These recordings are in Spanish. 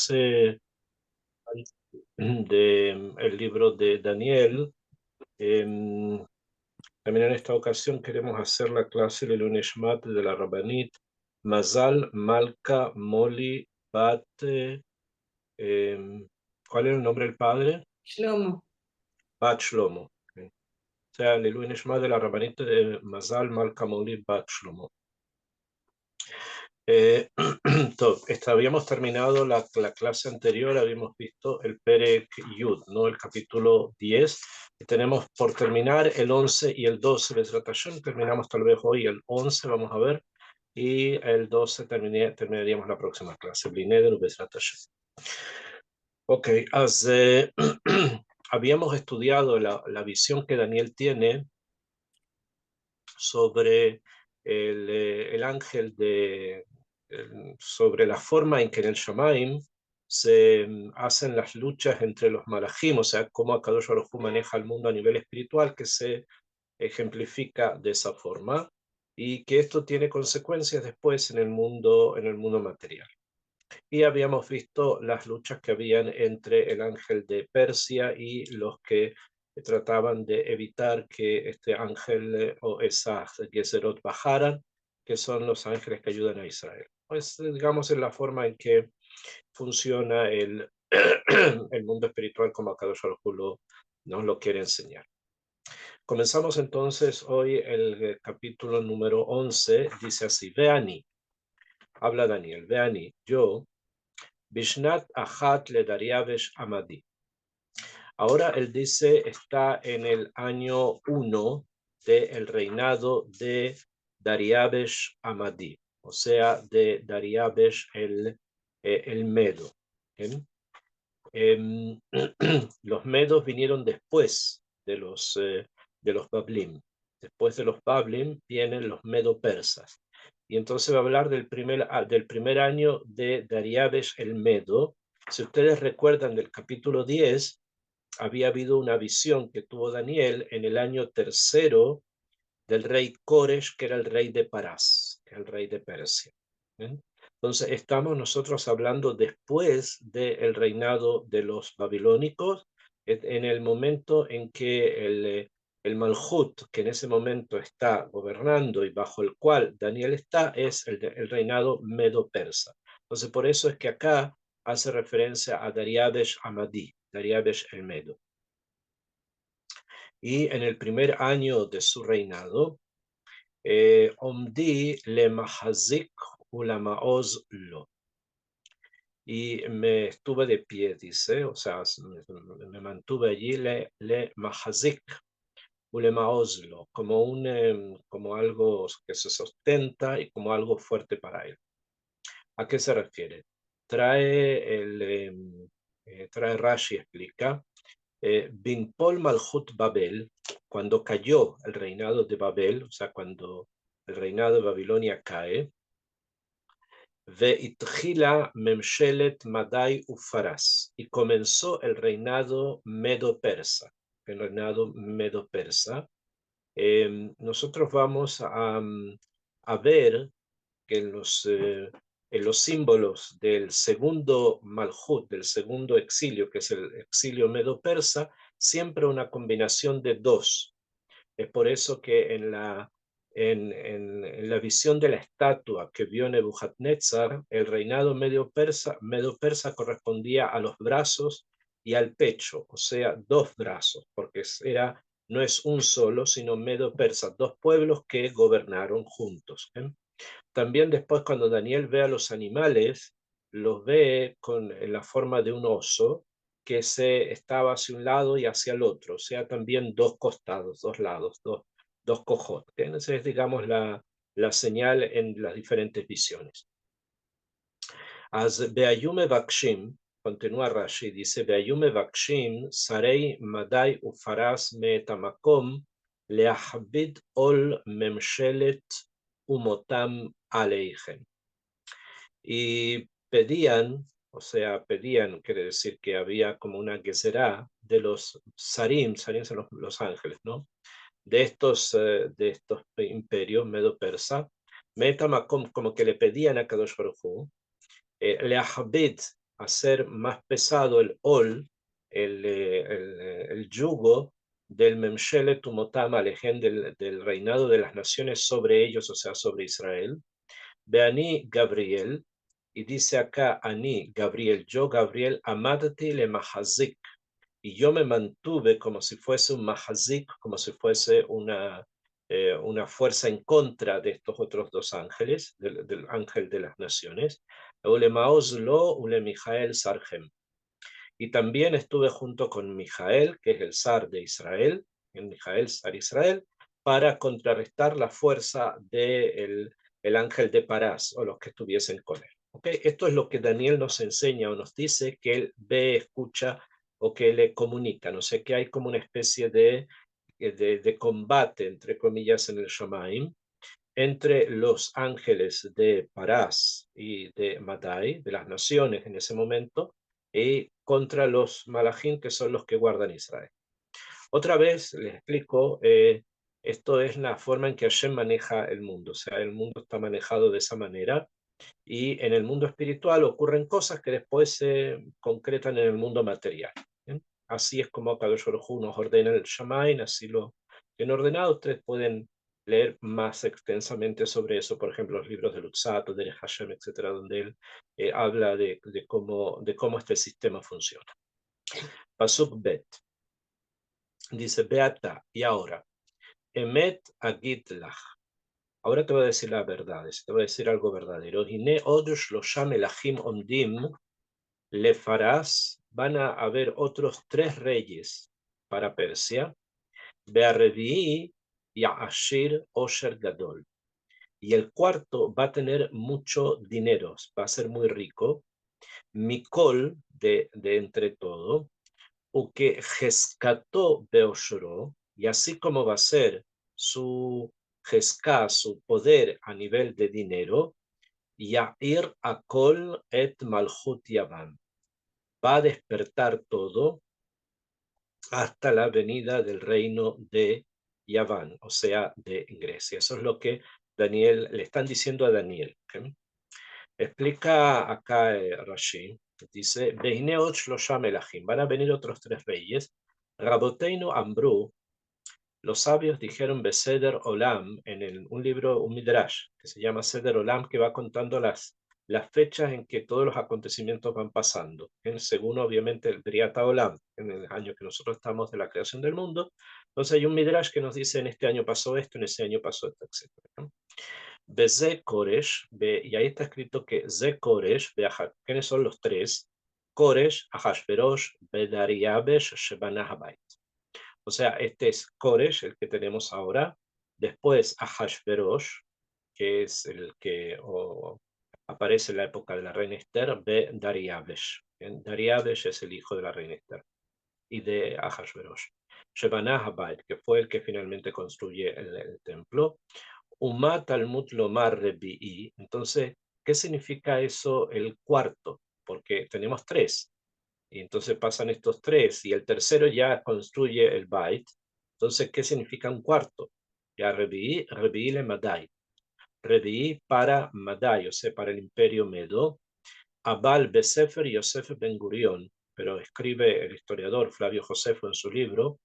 clase del libro de Daniel. También en esta ocasión queremos hacer la clase de Luneshmat de la Rabbanit Mazal Malka Moli Bat. ¿Cuál era el nombre del padre? Shlomo. Bat Shlomo. O sea, el Luneshmat de la Rabbanit de Mazal Malka Moli Bat Shlomo. Habíamos terminado la clase anterior, habíamos visto el Perek Yud, ¿no? El capítulo 10. Y tenemos por terminar el 11 y el 12 de Hashem. Terminamos tal vez hoy el 11, vamos a ver, y el 12 terminaríamos la próxima clase. Ok, habíamos estudiado la visión que Daniel tiene sobre el ángel sobre la forma en que en el Shamaim se hacen las luchas entre los malajim, o sea, cómo Akadosh Baruj Hu maneja el mundo a nivel espiritual, que se ejemplifica de esa forma, y que esto tiene consecuencias después en el mundo material. Y habíamos visto las luchas que habían entre el ángel de Persia y los que trataban de evitar que este ángel o esas Gezerot bajaran, que son los ángeles que ayudan a Israel. Pues digamos en la forma en que funciona el mundo espiritual como Akadosh Baruj Hu nos lo quiere enseñar. Comenzamos entonces hoy el capítulo número 11, dice así: Veani, habla Daniel, Veani, yo, Bishnat Achat le Dariabesh Amadi. Ahora él dice, está en el año 1 del reinado de Dariabesh Amadi, o sea, de Dariabesh el Medo. Los medos vinieron después de los Bablim. Después de los Bablim vienen los medo-persas. Y entonces va a hablar del primer año de Dariabesh el Medo. Si ustedes recuerdan del capítulo 10, había habido una visión que tuvo Daniel en el año tercero del rey Koresh, que era el rey de Parás, que era el rey de Persia. Entonces estamos nosotros hablando después del reinado de los babilónicos, en el momento en que el Malhut, que en ese momento está gobernando y bajo el cual Daniel está, es el reinado medo-persa. Entonces por eso es que acá hace referencia a Dariabesh Amadi, Dariabesh el Medo. Y en el primer año de su reinado, Omdi le mahazik ulamaoz lo. Y me estuve de pie, dice, o sea, me mantuve allí, le mahazik ulamaoz lo, como algo que se sustenta y como algo fuerte para él. ¿A qué se refiere? Trae Rashi, explica, Binpol Malhut Babel, cuando cayó el reinado de Babel, o sea, cuando el reinado de Babilonia cae, Veitchila Memshelet Madai Ufaras, y comenzó el reinado medo-persa. El reinado medo-persa. Nosotros vamos a ver que en los símbolos del segundo Malhut, del segundo exilio, que es el exilio medo-persa, siempre una combinación de dos. Es por eso que en la visión de la estatua que vio Nebuchadnezzar, el reinado medo-persa correspondía a los brazos y al pecho, o sea, dos brazos, porque no es un solo, sino medo-persa, dos pueblos que gobernaron juntos. También después, cuando Daniel ve a los animales, los ve en la forma de un oso que estaba hacia un lado y hacia el otro, o sea, también dos costados, dos lados, dos cojot. Esa es, digamos, la señal en las diferentes visiones. Beayume Bakshim, continúa Rashi, dice, Beayume Bakshim, Sarei Madai Ufaras Metamakom, Leahbid Ol Memshelet Umotam Aleihem. Y pedían, quiere decir que había como una gezerá de los sarim son los ángeles, ¿no? De estos imperios medo-persa, Metamakom, como que le pedían a Kadosh Baruj Hu, Leahbid, hacer más pesado el ol, el yugo del Memshelet Umotam Alejem, del reinado de las naciones sobre ellos, o sea, sobre Israel. Beani Gabriel, y dice acá, Ani Gabriel, yo Gabriel, amadati le mahazik, y yo me mantuve como si fuese un mahazik, como si fuese una fuerza en contra de estos otros dos ángeles, del ángel de las naciones, Ulemaoz lo, Ule Mijael Sargem. Y también estuve junto con Mijael, que es el zar de Israel, el Mijael, zar Israel, para contrarrestar la fuerza del el ángel de Parás o los que estuviesen con él. ¿Okay? Esto es lo que Daniel nos enseña o nos dice que él ve, escucha o que le comunica. No sé, que hay como una especie de combate, entre comillas, en el Shamaim, entre los ángeles de Parás y de Madai, de las naciones en ese momento, y contra los malachim, que son los que guardan Israel. Otra vez les explico, esto es la forma en que Hashem maneja el mundo, o sea, el mundo está manejado de esa manera, y en el mundo espiritual ocurren cosas que después se concretan en el mundo material. ¿Bien? Así es como Kadosh Baruj Hu nos ordena el Shamain, así lo han ordenado. Ustedes pueden leer más extensamente sobre eso, por ejemplo, los libros de Lutzat, de Hashem, etcétera, donde él habla de cómo este sistema funciona. Pasuk Bet dice: Beata, y ahora, Emet Agit Lach. Ahora te voy a decir la verdad, te voy a decir algo verdadero. Hine od shlosha melachim omdim lefarás, van a haber otros 3 reyes para Persia. Be'arrevi'i ya'ashir osher gadol. Y el cuarto va a tener mucho dinero, va a ser muy rico. Mikol, de entre todo, uke jescató beoshro, y así como va a ser su jesca, su poder a nivel de dinero, Ya'ir akol et malchut Yavan, va a despertar todo hasta la venida del reino de Yaván, o sea, de Grecia. Eso es lo que Daniel le están diciendo a Daniel. ¿Okay? Explica acá Rashi, dice: van a venir otros 3 reyes. Raboteinu Ambru, los sabios dijeron Beseder Olam en un libro, un midrash, que se llama Seder Olam, que va contando las fechas en que todos los acontecimientos van pasando, según obviamente el Briata Olam, en el año que nosotros estamos de la creación del mundo. Entonces hay un midrash que nos dice: en este año pasó esto, en ese año pasó esto, etc. ¿No? Beze Koresh, y ahí está escrito que Ze Koresh, ¿quiénes son los 3? Koresh, Ahashverosh, Bedariabesh, Shebanah Habayit. O sea, este es Koresh, el que tenemos ahora. Después Ahashverosh, que es el que aparece en la época de la reina Esther, de Dariabesh. Dariabesh es el hijo de la reina Esther y de Ahashverosh. Shebanah Habayit, que fue el que finalmente construye el templo. Umá Talmud Lomar Rebi'i. Entonces, ¿qué significa eso el cuarto? Porque tenemos 3. Y entonces pasan estos 3 y el tercero ya construye el Bait. Entonces, ¿qué significa un cuarto? Ya Rebi'i le Madai. Rebi'i para Madai, o sea, para el imperio Medo. Abal Besefer Yosef Ben Gurion, pero escribe el historiador Flavio Josefo en su libro,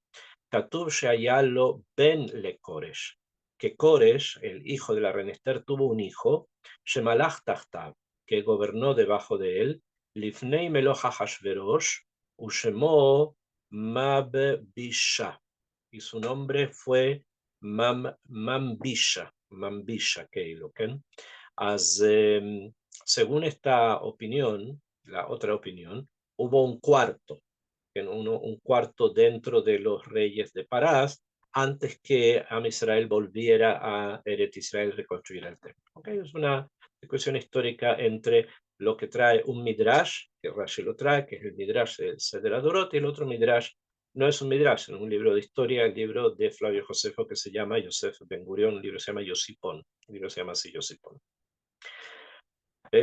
Katub Shayalo Ben le Koresh, que Koresh, el hijo de la reina Esther, tuvo un hijo, Shemalach Tachtav, que gobernó debajo de él, Lifnei Meloja Hashverosh, Ushemo Mambisha, y su nombre fue Mambisha, Keiloken. Según esta opinión, la otra opinión, hubo un cuarto un cuarto dentro de los reyes de Parás, antes que Am Israel volviera a Eret Israel reconstruir el templo. ¿Okay? Es una discusión histórica entre lo que trae un midrash, que Rashi lo trae, que es el midrash del Seder Adorot, y el otro midrash no es un midrash, es un libro de historia, el libro de Flavio Josefo, que se llama Yosef Ben Gurion, un libro se llama Yosipón, un libro se llama así Yosipón.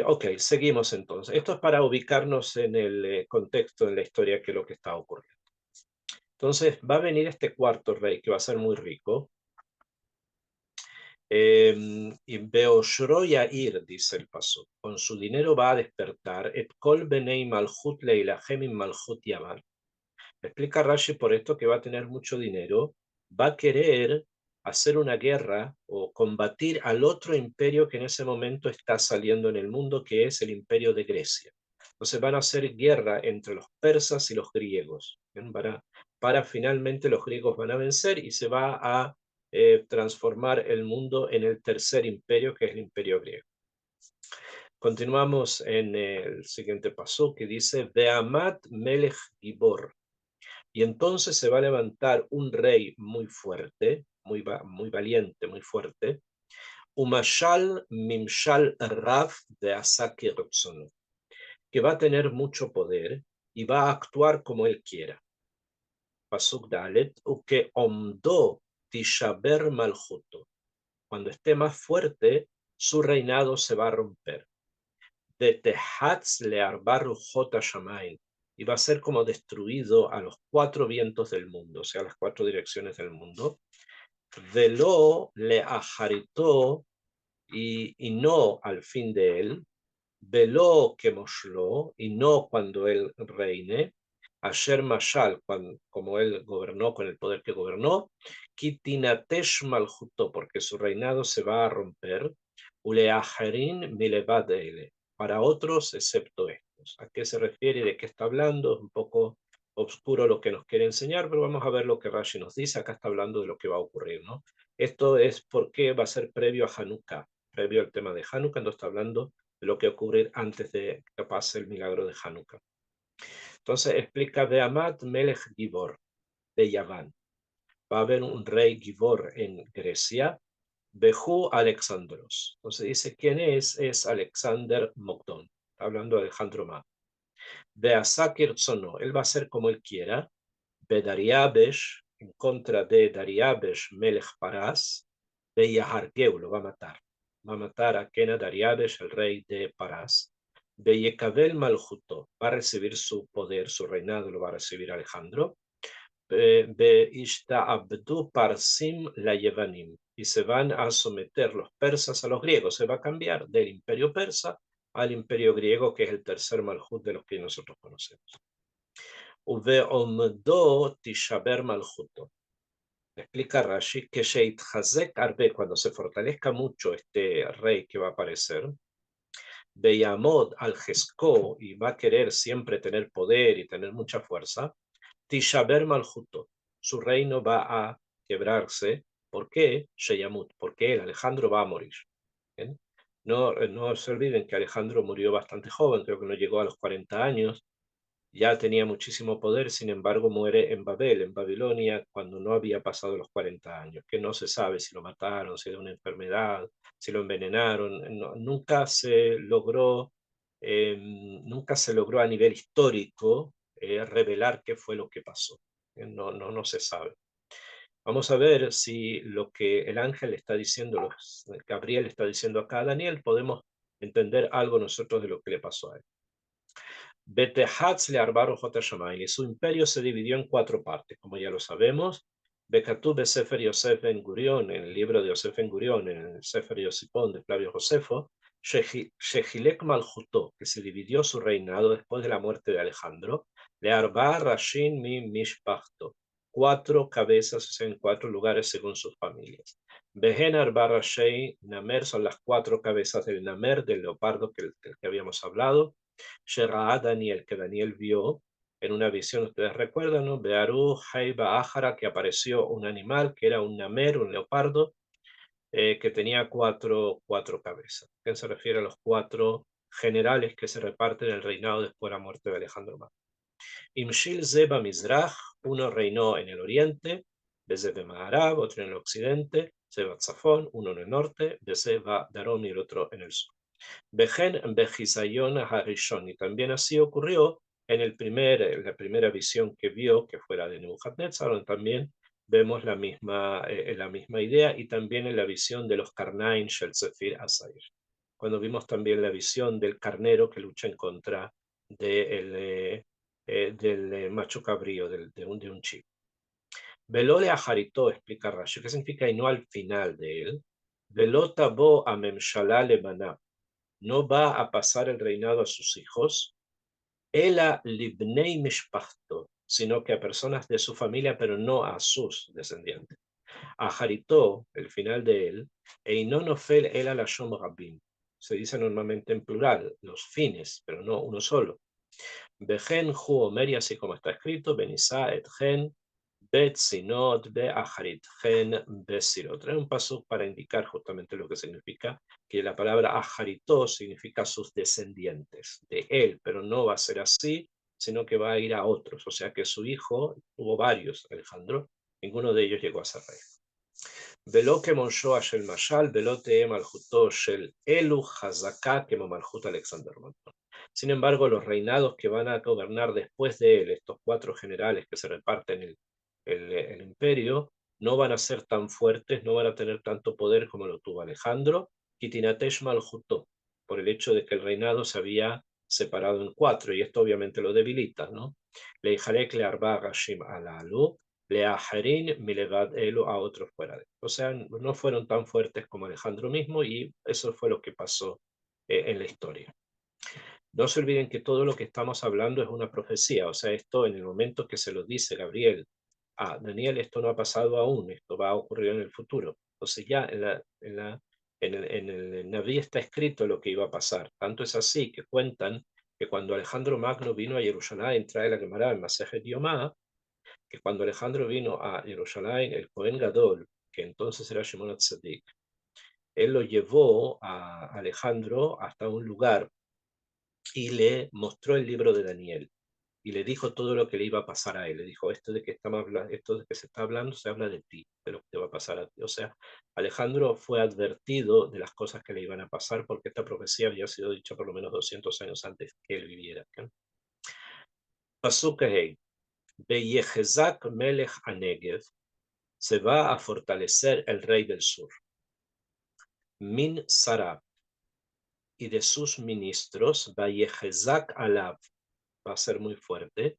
Ok, seguimos entonces. Esto es para ubicarnos en el contexto, en la historia, que es lo que está ocurriendo. Entonces va a venir este cuarto rey que va a ser muy rico Y Beoshro Yair, dice el paso, con su dinero va a despertar, et kol benei malchut leilahem in malchut Yavan. Explica Rashi por esto que va a tener mucho dinero, va a querer hacer una guerra o combatir al otro imperio que en ese momento está saliendo en el mundo, que es el imperio de Grecia. Entonces van a hacer guerra entre los persas y los griegos. ¿Bien? Para finalmente los griegos van a vencer y se va a transformar el mundo en el tercer imperio, que es el imperio griego. Continuamos en el siguiente paso que dice, Beamat Melech Gibor. Y entonces se va a levantar un rey muy fuerte, muy valiente, muy fuerte, Umashal Mimshal Rav de Asaki Rotsono, que va a tener mucho poder y va a actuar como él quiera. Pasuk Dalet, Uke Omdo Tishaber Malchuto. Cuando esté más fuerte, su reinado se va a romper. De Tehatz le Arbaru Jota Shamain, y va a ser como destruido a los cuatro vientos del mundo, o sea, a las cuatro direcciones del mundo. Velo le ajaritó, y no al fin de él. Velo que mosló, y no cuando él reine. Asher Mashal, como él gobernó con el poder que gobernó. Kitinatesh maljuto, porque su reinado se va a romper. Uleajerin milevad ele, para otros excepto estos. ¿A qué se refiere y de qué está hablando? Es un poco oscuro lo que nos quiere enseñar, pero vamos a ver lo que Rashi nos dice. Acá está hablando de lo que va a ocurrir, ¿no? Esto es porque va a ser previo a Hanukkah, previo al tema de Hanukkah, entonces está hablando de lo que va a ocurrir antes de que pase el milagro de Hanukkah. Entonces explica de Amat Melech Gibor, de Yaván. Va a haber un rey Gibor en Grecia, Behu Alexandros. Entonces dice, ¿quién es? Es Alexander Mogdon. Está hablando de Alejandro Ma. De Asakir Tsono, él va a ser como él quiera. De Dariabesh, en contra de Dariabesh Melech Parás, de Yahargeu, lo va a matar. Va a matar a Kena Dariabesh, el rey de Parás. De Yekabel Maljuto, va a recibir su poder, su reinado lo va a recibir Alejandro. De Ishta Abdu Parsim la Yevanim, y se van a someter los persas a los griegos. Se va a cambiar del imperio persa al imperio griego, que es el tercer Malhut de los que nosotros conocemos. Uveomdo Tishaber Malhuto. Explica Rashi que Sheit Hazek Arbe, cuando se fortalezca mucho este rey que va a aparecer, Beyamod al Jesco, y va a querer siempre tener poder y tener mucha fuerza, Tishaber Malhuto, su reino va a quebrarse. ¿Por qué? Sheyamut, porque él, Alejandro, va a morir. ¿Bien? No, no se olviden que Alejandro murió bastante joven, creo que no llegó a los 40 años, ya tenía muchísimo poder, sin embargo muere en Babel, en Babilonia, cuando no había pasado los 40 años, que no se sabe si lo mataron, si era una enfermedad, si lo envenenaron. Nunca se logró, nunca se logró a nivel histórico revelar qué fue lo que pasó. No se sabe. Vamos a ver si lo que el ángel está diciendo, Gabriel está diciendo acá a Daniel, podemos entender algo nosotros de lo que le pasó a él. Betehatz le Arbaro Jotashamayim, y su imperio se dividió en cuatro partes, como ya lo sabemos. Bekatú Sefer Yosef Ben Gurión, en el libro de Yosef Ben Gurión, en el Sefer Yosipón de Flavio Josefo, Shechilek Maljuto, que se dividió su reinado después de la muerte de Alejandro, le Arba Rashin Mi Mishpachto, cuatro cabezas, o sea, en cuatro lugares según sus familias. Behen Arba Rashei Namer, son las cuatro cabezas del Namer, del leopardo del que habíamos hablado. Shera'a Daniel, que Daniel vio en una visión, ustedes recuerdan, ¿no? Bearu Haiba Ahara, que apareció un animal que era un namer, un leopardo, que tenía cuatro cabezas. ¿A qué se refiere a los cuatro generales que se reparten el reinado después de la muerte de Alejandro Magno? Imshil Zeba Mizrach, uno reinó en el oriente, Bezebe Maharab, otro en el occidente, Zeba Tzafón, uno en el norte, Bezeba Darom y el otro en el sur. Bejen Bejisayon Harishon, y también así ocurrió en la primera visión que vio, que fuera de Nebuchadnezzar, donde también vemos la misma idea, y también en la visión de los Karnaim Shel Zefir Asair, cuando vimos también la visión del carnero que lucha en contra del macho cabrío, de un chico. Velole a Jarito, explica Rashi, ¿qué significa y no al final de él? Velota bo a memshalá lebaná. No va a pasar el reinado a sus hijos, ela libnei mishpachto, sino que a personas de su familia, pero no a sus descendientes. A Jaritó, el final de él, Einonofel el alashom rabim. Se dice normalmente en plural, los fines, pero no uno solo. Bejen ju omer, y así como está escrito, Benisa et gen, bet sinot, be aharit gen, besirot. Trae un paso para indicar justamente lo que significa, que la palabra aharitó significa sus descendientes de él, pero no va a ser así, sino que va a ir a otros. O sea que su hijo tuvo varios, Alejandro, ninguno de ellos llegó a ser rey. ולא כמונשו של משל, ולא תהא מלכותו של אלו חזקה כמו מלכות אלכסנדר Magno. Sin embargo, los reinados que van a gobernar después de él, estos cuatro generales que se reparten el imperio, no van a ser tan fuertes, no van a tener tanto poder como lo tuvo Alejandro, y Tinatesh Malhutó, por el hecho de que el reinado se había separado en cuatro, y esto obviamente lo debilita, ¿no? Leijalek le arba Gashim alalu, Leaharin milevad elu, a otros fuera de él. O sea, no fueron tan fuertes como Alejandro mismo, y eso fue lo que pasó en la historia. No se olviden que todo lo que estamos hablando es una profecía, o sea, esto en el momento que se lo dice Gabriel a Daniel, esto no ha pasado aún, esto va a ocurrir en el futuro. Entonces ya en el Naví está escrito lo que iba a pasar. Tanto es así que cuentan que cuando Alejandro Magno vino a Jerusalén, trae la Gemara en Masejet Yomá, que cuando Alejandro vino a Jerusalén, el Cohen Gadol, que entonces era Shimon Tzadik, él lo llevó a Alejandro hasta un lugar y le mostró el libro de Daniel y le dijo todo lo que le iba a pasar a él. Le dijo, esto de que se está hablando, se habla de ti, de lo que te va a pasar a ti. O sea, Alejandro fue advertido de las cosas que le iban a pasar porque esta profecía había sido dicha por lo menos 200 años antes que él viviera. Pasuk Hei, Beyehezak Melech Anegev, se va a fortalecer el rey del sur. Min Sarab, y de sus ministros, Beyehezak Alav, va a ser muy fuerte.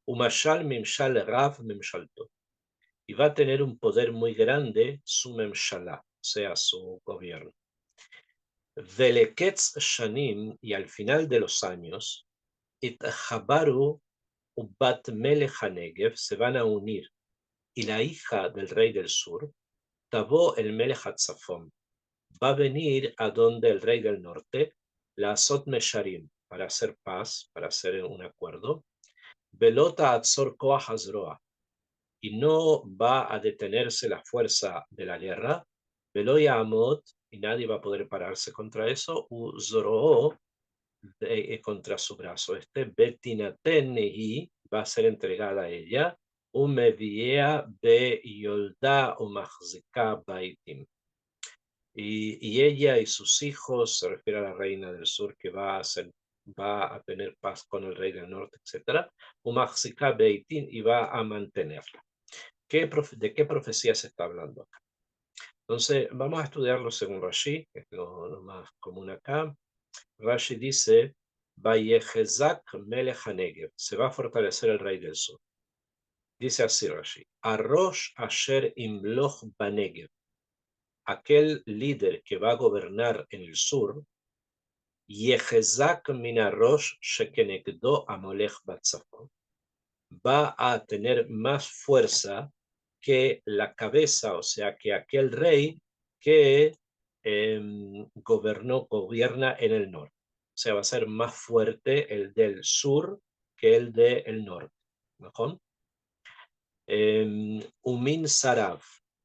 Umashal Mimshal Rav Mimshalto, y va a tener un poder muy grande su memshalá, o sea, su gobierno. Veleketz Shanim, y al final de los años, Ithabaru Ubat Melech Hanegev, se van a unir, y la hija del rey del sur, Tabó el Melech Hatzafón, va a venir a donde el rey del norte, la Azot Mesharim, para hacer paz, para hacer un acuerdo. Velota Atzor Koach Hazroa, y no va a detenerse la fuerza de la guerra, Veloya Amot, y nadie va a poder pararse contra eso, Uzoro, contra su brazo. Betinaten Nehi, va a ser entregada a ella, Umeviea Be Yolda Umachzika Baitim. Y ella y sus hijos, se refiere a la reina del sur que va a tener paz con el rey del norte, etc. Umachzika Beitin, y va a mantenerla. ¿De qué profecía se está hablando acá? Entonces, vamos a estudiarlo según Rashi, que es lo más común acá. Rashi dice, Vayehezak Melech Hanegev, se va a fortalecer el rey del sur. Dice así Rashi, Arosh Asher Imloch Banegev, aquel líder que va a gobernar en el sur, Yehezak Minarosh Shekenegdo Amolech Batzafon, va a tener más fuerza que la cabeza, o sea, que aquel rey que gobierna en el norte. O sea, va a ser más fuerte el del sur que el del norte. ¿No? Umin Sarav,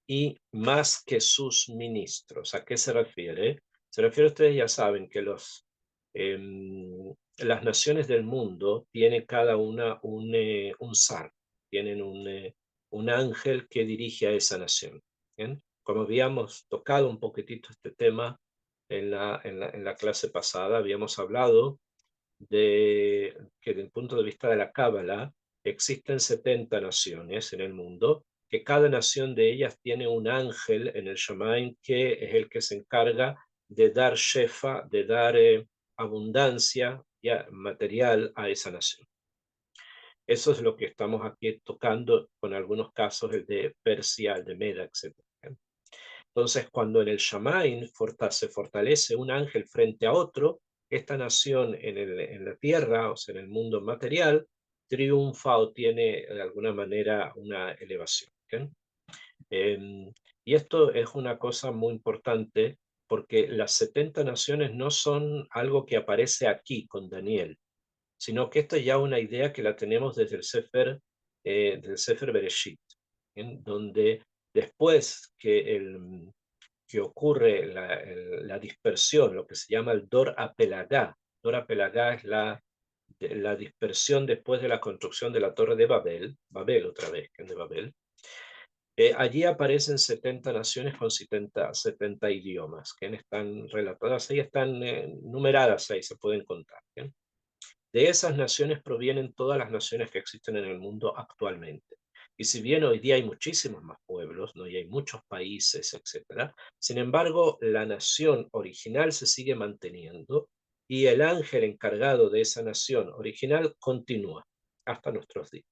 y más que sus ministros. ¿A qué se refiere? Se refiere, ustedes ya saben, que las naciones del mundo tienen cada una un zar, tienen un ángel que dirige a esa nación. ¿Bien? Como habíamos tocado un poquitito este tema en la clase pasada, habíamos hablado de que desde el punto de vista de la Cábala existen 70 naciones en el mundo, que cada nación de ellas tiene un ángel en el Shamaim que es el que se encarga de dar shefa, de dar abundancia material a esa nación. Eso es lo que estamos aquí tocando con algunos casos, el de Persia, el de Meda, etc. Entonces, cuando en el Shamaim se fortalece un ángel frente a otro, esta nación en la tierra, o sea, en el mundo material, triunfa o tiene de alguna manera una elevación. ¿Ok? Em, y esto es una cosa muy importante porque las 70 naciones no son algo que aparece aquí con Daniel, sino que esta es ya una idea que la tenemos desde del Sefer Bereshit, en donde después que ocurre la dispersión, lo que se llama el Dor Apelagá. Dor Apelagá es la dispersión después de la construcción de la Torre de Babel, Babel otra vez, que es de Babel. Allí aparecen 70 naciones con 70 idiomas, que están relatadas ahí, están numeradas ahí, se pueden contar. ¿Bien? De esas naciones provienen todas las naciones que existen en el mundo actualmente. Y si bien hoy día hay muchísimos más pueblos, ¿no? Y hay muchos países, etcétera, sin embargo, la nación original se sigue manteniendo y el ángel encargado de esa nación original continúa hasta nuestros días.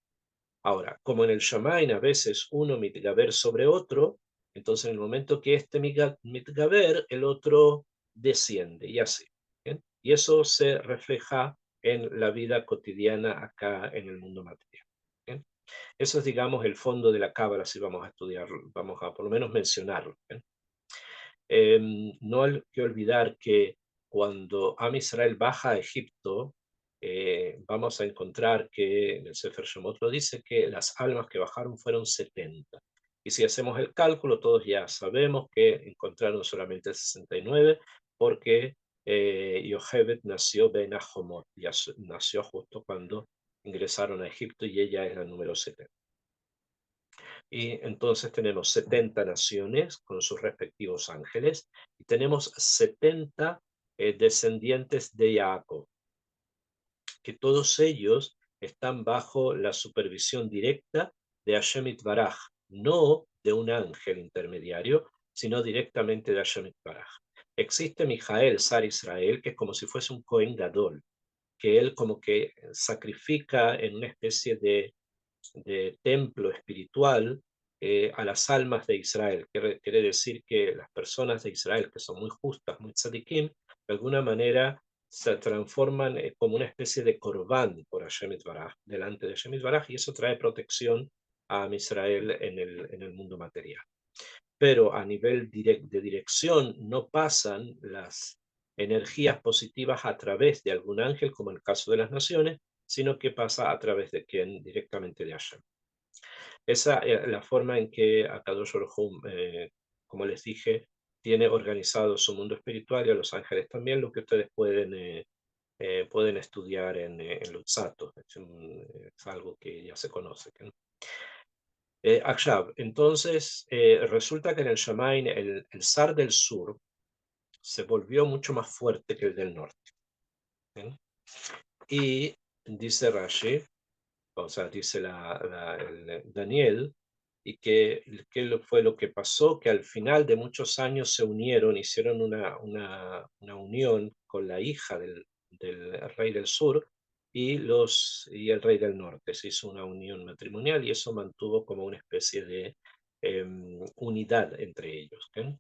Ahora, como en el Shamain a veces uno mitgaber sobre otro, entonces en el momento que este mitgaber, el otro desciende y así. ¿Bien? Y eso se refleja en la vida cotidiana acá en el mundo material. ¿Bien? Eso es, digamos, el fondo de la cábala, si vamos a estudiarlo, vamos a por lo menos mencionarlo. ¿Bien? No hay que olvidar que cuando Am Israel baja a Egipto, vamos a encontrar que en el Sefer Shemot lo dice que las almas que bajaron fueron 70. Y si hacemos el cálculo, todos ya sabemos que encontraron solamente 69 porque Yochebed nació Ben Ahomot, nació justo cuando ingresaron a Egipto y ella es la número 70. Y entonces tenemos 70 naciones con sus respectivos ángeles y tenemos 70 descendientes de Jacob, que todos ellos están bajo la supervisión directa de Hashem Itbaraj, no de un ángel intermediario, sino directamente de Hashem Itbaraj. Existe Mijael, Sar Israel, que es como si fuese un Cohen Gadol, que él como que sacrifica en una especie de templo espiritual a las almas de Israel. Quiere decir que las personas de Israel, que son muy justas, muy tzadikim, de alguna manera se transforman como una especie de corbán por Hashem Itbaraj, delante de Hashem Itbaraj, y eso trae protección a Israel en el mundo material. Pero a nivel de dirección no pasan las energías positivas a través de algún ángel, como en el caso de las naciones, sino que pasa a través de quien, directamente de Hashem. Esa es la forma en que Akadosh Baruj Hu, como les dije, tiene organizado su mundo espiritual y a los ángeles también, lo que ustedes pueden estudiar en Lutzato. Es algo que ya se conoce. Akshav, entonces resulta que en el Shamain el zar del sur se volvió mucho más fuerte que el del norte. ¿Bien? Y dice Rashi, o sea, dice Daniel, y que fue lo que pasó, que al final de muchos años se unieron, hicieron una unión con la hija del rey del sur y el rey del norte. Se hizo una unión matrimonial y eso mantuvo como una especie de unidad entre ellos. ¿Okay?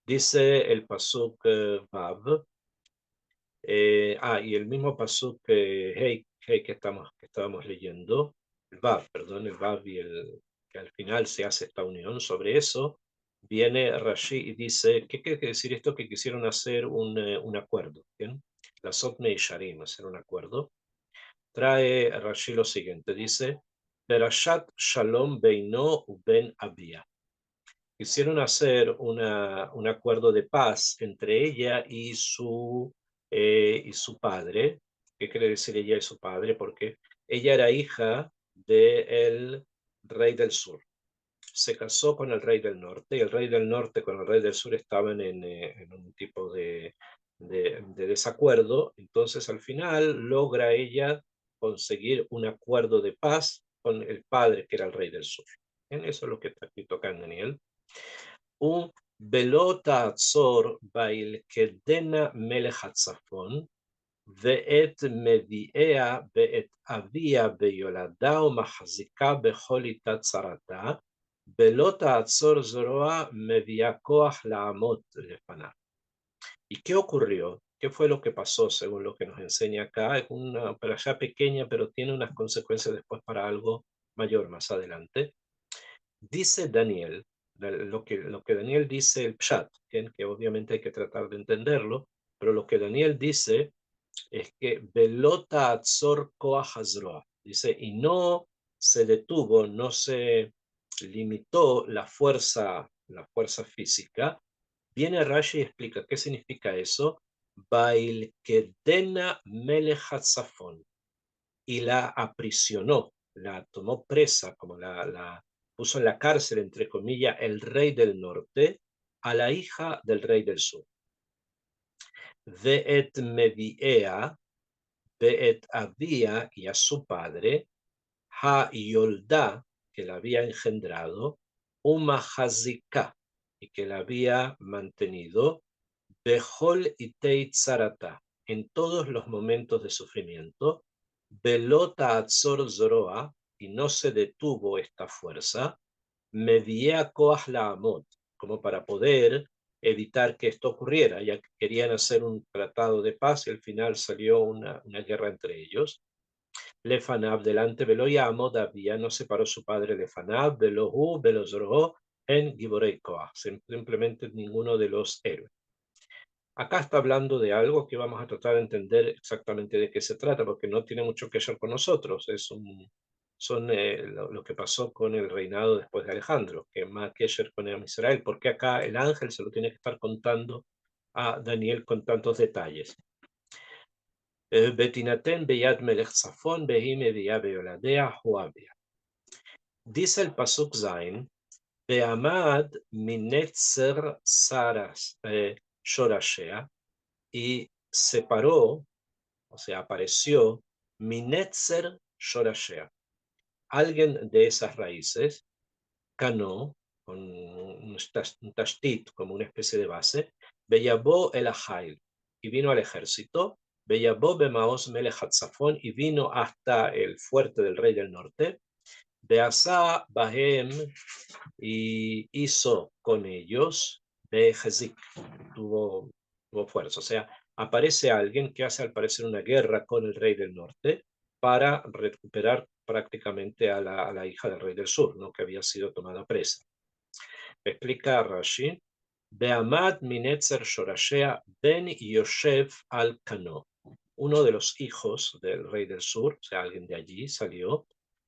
Dice el Pasuk Vav, y el mismo pasuk que estábamos leyendo, el Vav, perdón, el Vav que al final se hace esta unión sobre eso, viene Rashi y dice, ¿qué quiere decir esto? Que quisieron hacer un acuerdo, ¿bien? La Sotme y Sharim, hacer un acuerdo. Trae Rashi lo siguiente, dice, Perashat Shalom Beino Ben Abia. Quisieron hacer un acuerdo de paz entre ella y su padre. ¿Qué quiere decir ella y su padre? Porque ella era hija del rey del sur. Se casó con el rey del norte y el rey del norte con el rey del sur estaban en un tipo de desacuerdo. Entonces al final logra ella conseguir un acuerdo de paz con el padre que era el rey del sur. ¿Bien? Eso es lo que está escrito acá en Daniel. ולא תעצור וילכדנה מלך הצפון, ואת מביאיה ואת אביה ביולדה ומחזיקה בכל איתה צרתה, Belota Atzor Zoroa Mediakoach Laamot Lefanav. ¿Y qué ocurrió? ¿Qué fue lo que pasó según lo que nos enseña acá? Es una perashá pequeña, pero tiene unas consecuencias después para algo mayor más adelante. Dice Daniel, lo que Daniel dice, el Pshat, que obviamente hay que tratar de entenderlo, pero lo que Daniel dice es que Belota Atzor Koach Hazroa, dice, y no se detuvo, no se limitó la fuerza física. Viene Rashi y explica qué significa eso. Bail Kedena Melech Hatzafon, y la aprisionó, la tomó presa, como la puso en la cárcel, entre comillas, el rey del norte, a la hija del rey del sur. Ve'et Mediea, Ve'et Abía, y a su padre, Ha Yolda, que la había engendrado, Uma Hazika, y que la había mantenido, Behol Itei Tzarata, en todos los momentos de sufrimiento, Belota Atzor Zoroa, y no se detuvo esta fuerza, Media Koach Laamot, como para poder evitar que esto ocurriera, ya que querían hacer un tratado de paz y al final salió una guerra entre ellos. Lefanab delante, Velo Yamod Abía, no separó su padre Lefanab, Velohu, Velo Zoroa, en Giborei Koach, simplemente ninguno de los héroes. Acá está hablando de algo que vamos a tratar de entender exactamente de qué se trata, porque no tiene mucho que ver con nosotros. Son lo que pasó con el reinado después de Alejandro, que más que ver con Israel, porque acá el ángel se lo tiene que estar contando a Daniel con tantos detalles. Betinaten beyad melech Zafón, behime beyoladea huabia. Dice el Pasuk Zain, Beamad minetzer saras shorashea, y separó, o sea, apareció, Minetzer Shorashea, alguien de esas raíces, Cano, con un tashtit, como una especie de base, Beyabó el Ahail, y vino al ejército, Beyabó Bemaos Melech Hatzafón, y vino hasta el fuerte del rey del norte, Beasá Bahem, y hizo con ellos, Bejezik, tuvo fuerza, o sea, aparece alguien que hace al parecer una guerra con el rey del norte para recuperar prácticamente a la hija del rey del sur, ¿no? Que había sido tomada presa. Explica Rashi, Beamad Minetzer Shorashea ben Yoshev al Kano. Uno de los hijos del rey del sur, o sea, alguien de allí salió,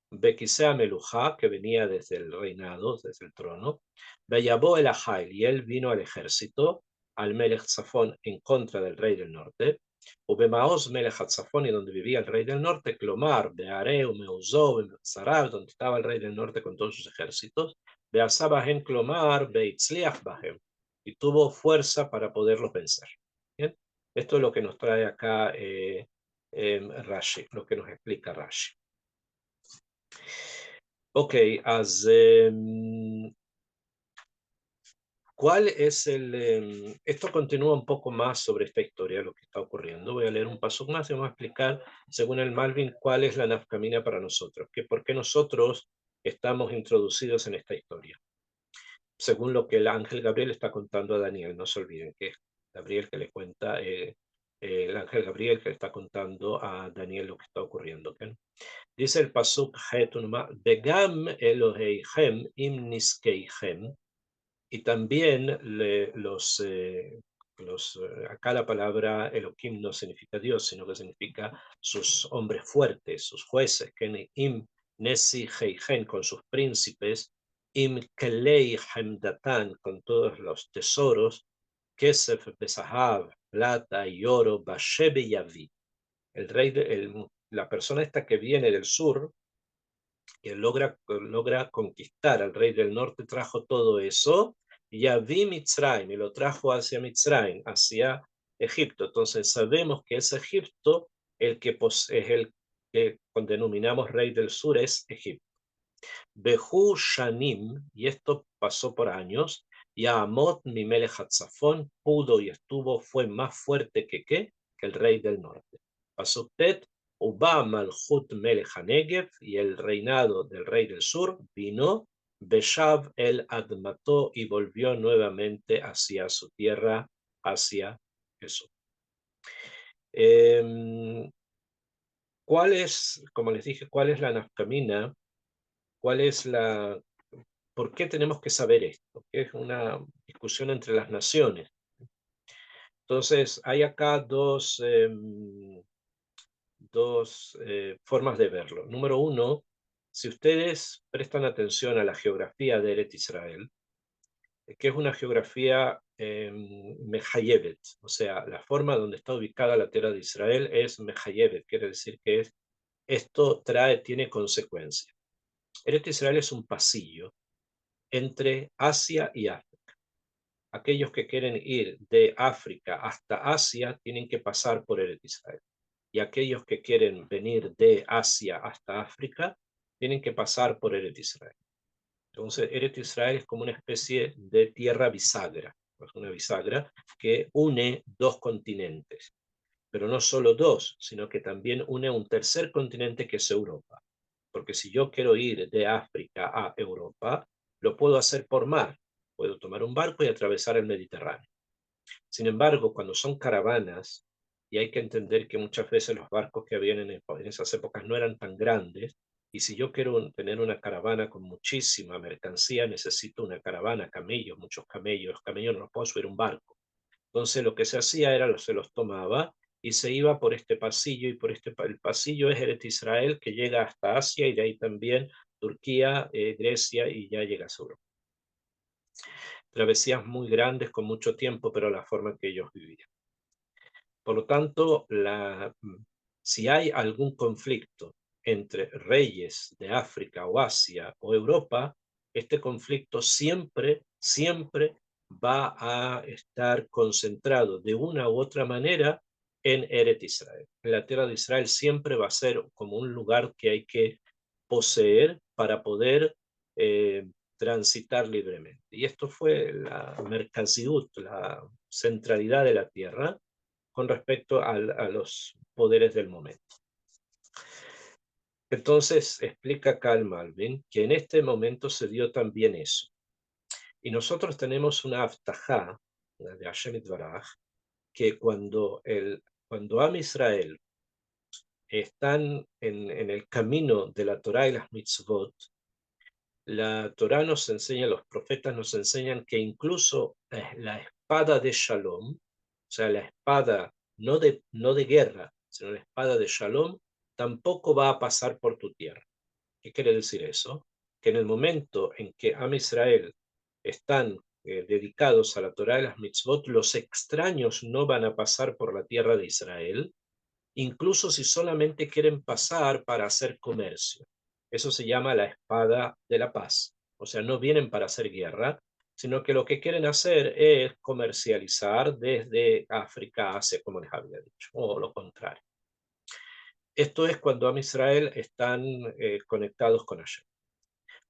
Bekisea Meluja, que venía desde el reinado, desde el trono, Beyabó el Ahail, y él vino al ejército, al Melech Zafón, en contra del rey del norte, Ubemaos Melech Hatzafón, y donde vivía el rey del norte, Clomar, Beareu, Meuzó, Betzarab, donde estaba el rey del norte con todos sus ejércitos, Beasabahem Clomar, Beitzliach Bahem, y tuvo fuerza para poderlos vencer. ¿Bien? Esto es lo que nos trae acá Rashi, lo que nos explica Rashi. Ok, ¿cuál es esto continúa un poco más sobre esta historia, lo que está ocurriendo. Voy a leer un paso más y vamos a explicar, según el Malvin, cuál es la nafkamina para nosotros, por qué nosotros estamos introducidos en esta historia. Según lo que el ángel Gabriel está contando a Daniel, no se olviden que es Gabriel que le cuenta, el ángel Gabriel que le está contando a Daniel lo que está ocurriendo. ¿Okay? Dice el pasuk Hetunma, Begam Eloheihem im niskeichem, y también acá la palabra Elohim no significa Dios, sino que significa sus hombres fuertes, sus jueces, que im nesi heichen, con sus príncipes, im kelei hemdatan, con todos los tesoros, kesef besahav, plata y oro, bashebe yavi. El rey, la persona esta que viene del sur, que logra conquistar al rey del norte, trajo todo eso, y ya vi Mitzrayim, y lo trajo hacia Mitzrayim, hacia Egipto. Entonces sabemos que es Egipto el que es el que denominamos rey del sur, es Egipto. Behu Shanim, y esto pasó por años, y Amot Mimelech Hatzafón pudo y estuvo, fue más fuerte que el rey del norte. Pasó Tet, Uba Malchut Melech HaNegev, y el reinado del rey del sur vino, Beshav el Admató, y volvió nuevamente hacia su tierra, hacia Jesús. ¿Cuál es, como les dije, cuál es la nafkamina? ¿Cuál es la, ¿Por qué tenemos que saber esto? Que es una discusión entre las naciones. Entonces, hay acá dos formas de verlo. Número uno, si ustedes prestan atención a la geografía de Eret Israel, que es una geografía Mejayevet, o sea, la forma donde está ubicada la tierra de Israel es Mejayevet, quiere decir que esto tiene consecuencias. Eret Israel es un pasillo entre Asia y África. Aquellos que quieren ir de África hasta Asia tienen que pasar por Eret Israel. Y aquellos que quieren venir de Asia hasta África tienen que pasar por Eret Israel. Entonces, Eret Israel es como una especie de tierra bisagra, es una bisagra que une dos continentes, pero no solo dos, sino que también une un tercer continente que es Europa. Porque si yo quiero ir de África a Europa, lo puedo hacer por mar. Puedo tomar un barco y atravesar el Mediterráneo. Sin embargo, cuando son caravanas, y hay que entender que muchas veces los barcos que habían en esas épocas no eran tan grandes, y si yo quiero tener una caravana con muchísima mercancía, necesito una caravana, camellos, muchos camellos. Los camellos no los puedo subir un barco. Entonces lo que se hacía era, se los tomaba y se iba por este pasillo, y por el pasillo es Eretz Israel, que llega hasta Asia, y de ahí también Turquía, Grecia, y ya llega a Europa. Travesías muy grandes con mucho tiempo, pero la forma que ellos vivían. Por lo tanto, si hay algún conflicto entre reyes de África o Asia o Europa, este conflicto siempre va a estar concentrado de una u otra manera en Eret Israel. La tierra de Israel siempre va a ser como un lugar que hay que poseer para poder transitar libremente. Y esto fue la mercaziut, la centralidad de la tierra con respecto a los poderes del momento. Entonces explica Karl Malvin que en este momento se dio también eso. Y nosotros tenemos una aftajá de Hashem Itbaraj, que cuando Am Israel están en el camino de la Torá y las mitzvot, la Torá nos enseña, los profetas nos enseñan que incluso la espada de Shalom, o sea, la espada no de guerra, sino la espada de Shalom, tampoco va a pasar por tu tierra. ¿Qué quiere decir eso? Que en el momento en que Am Israel están dedicados a la Torá y las mitzvot, los extraños no van a pasar por la tierra de Israel, incluso si solamente quieren pasar para hacer comercio. Eso se llama la espada de la paz. O sea, no vienen para hacer guerra, sino que lo que quieren hacer es comercializar desde África hacia, como les había dicho, o lo contrario. Esto es cuando Am Israel están conectados con Hashem.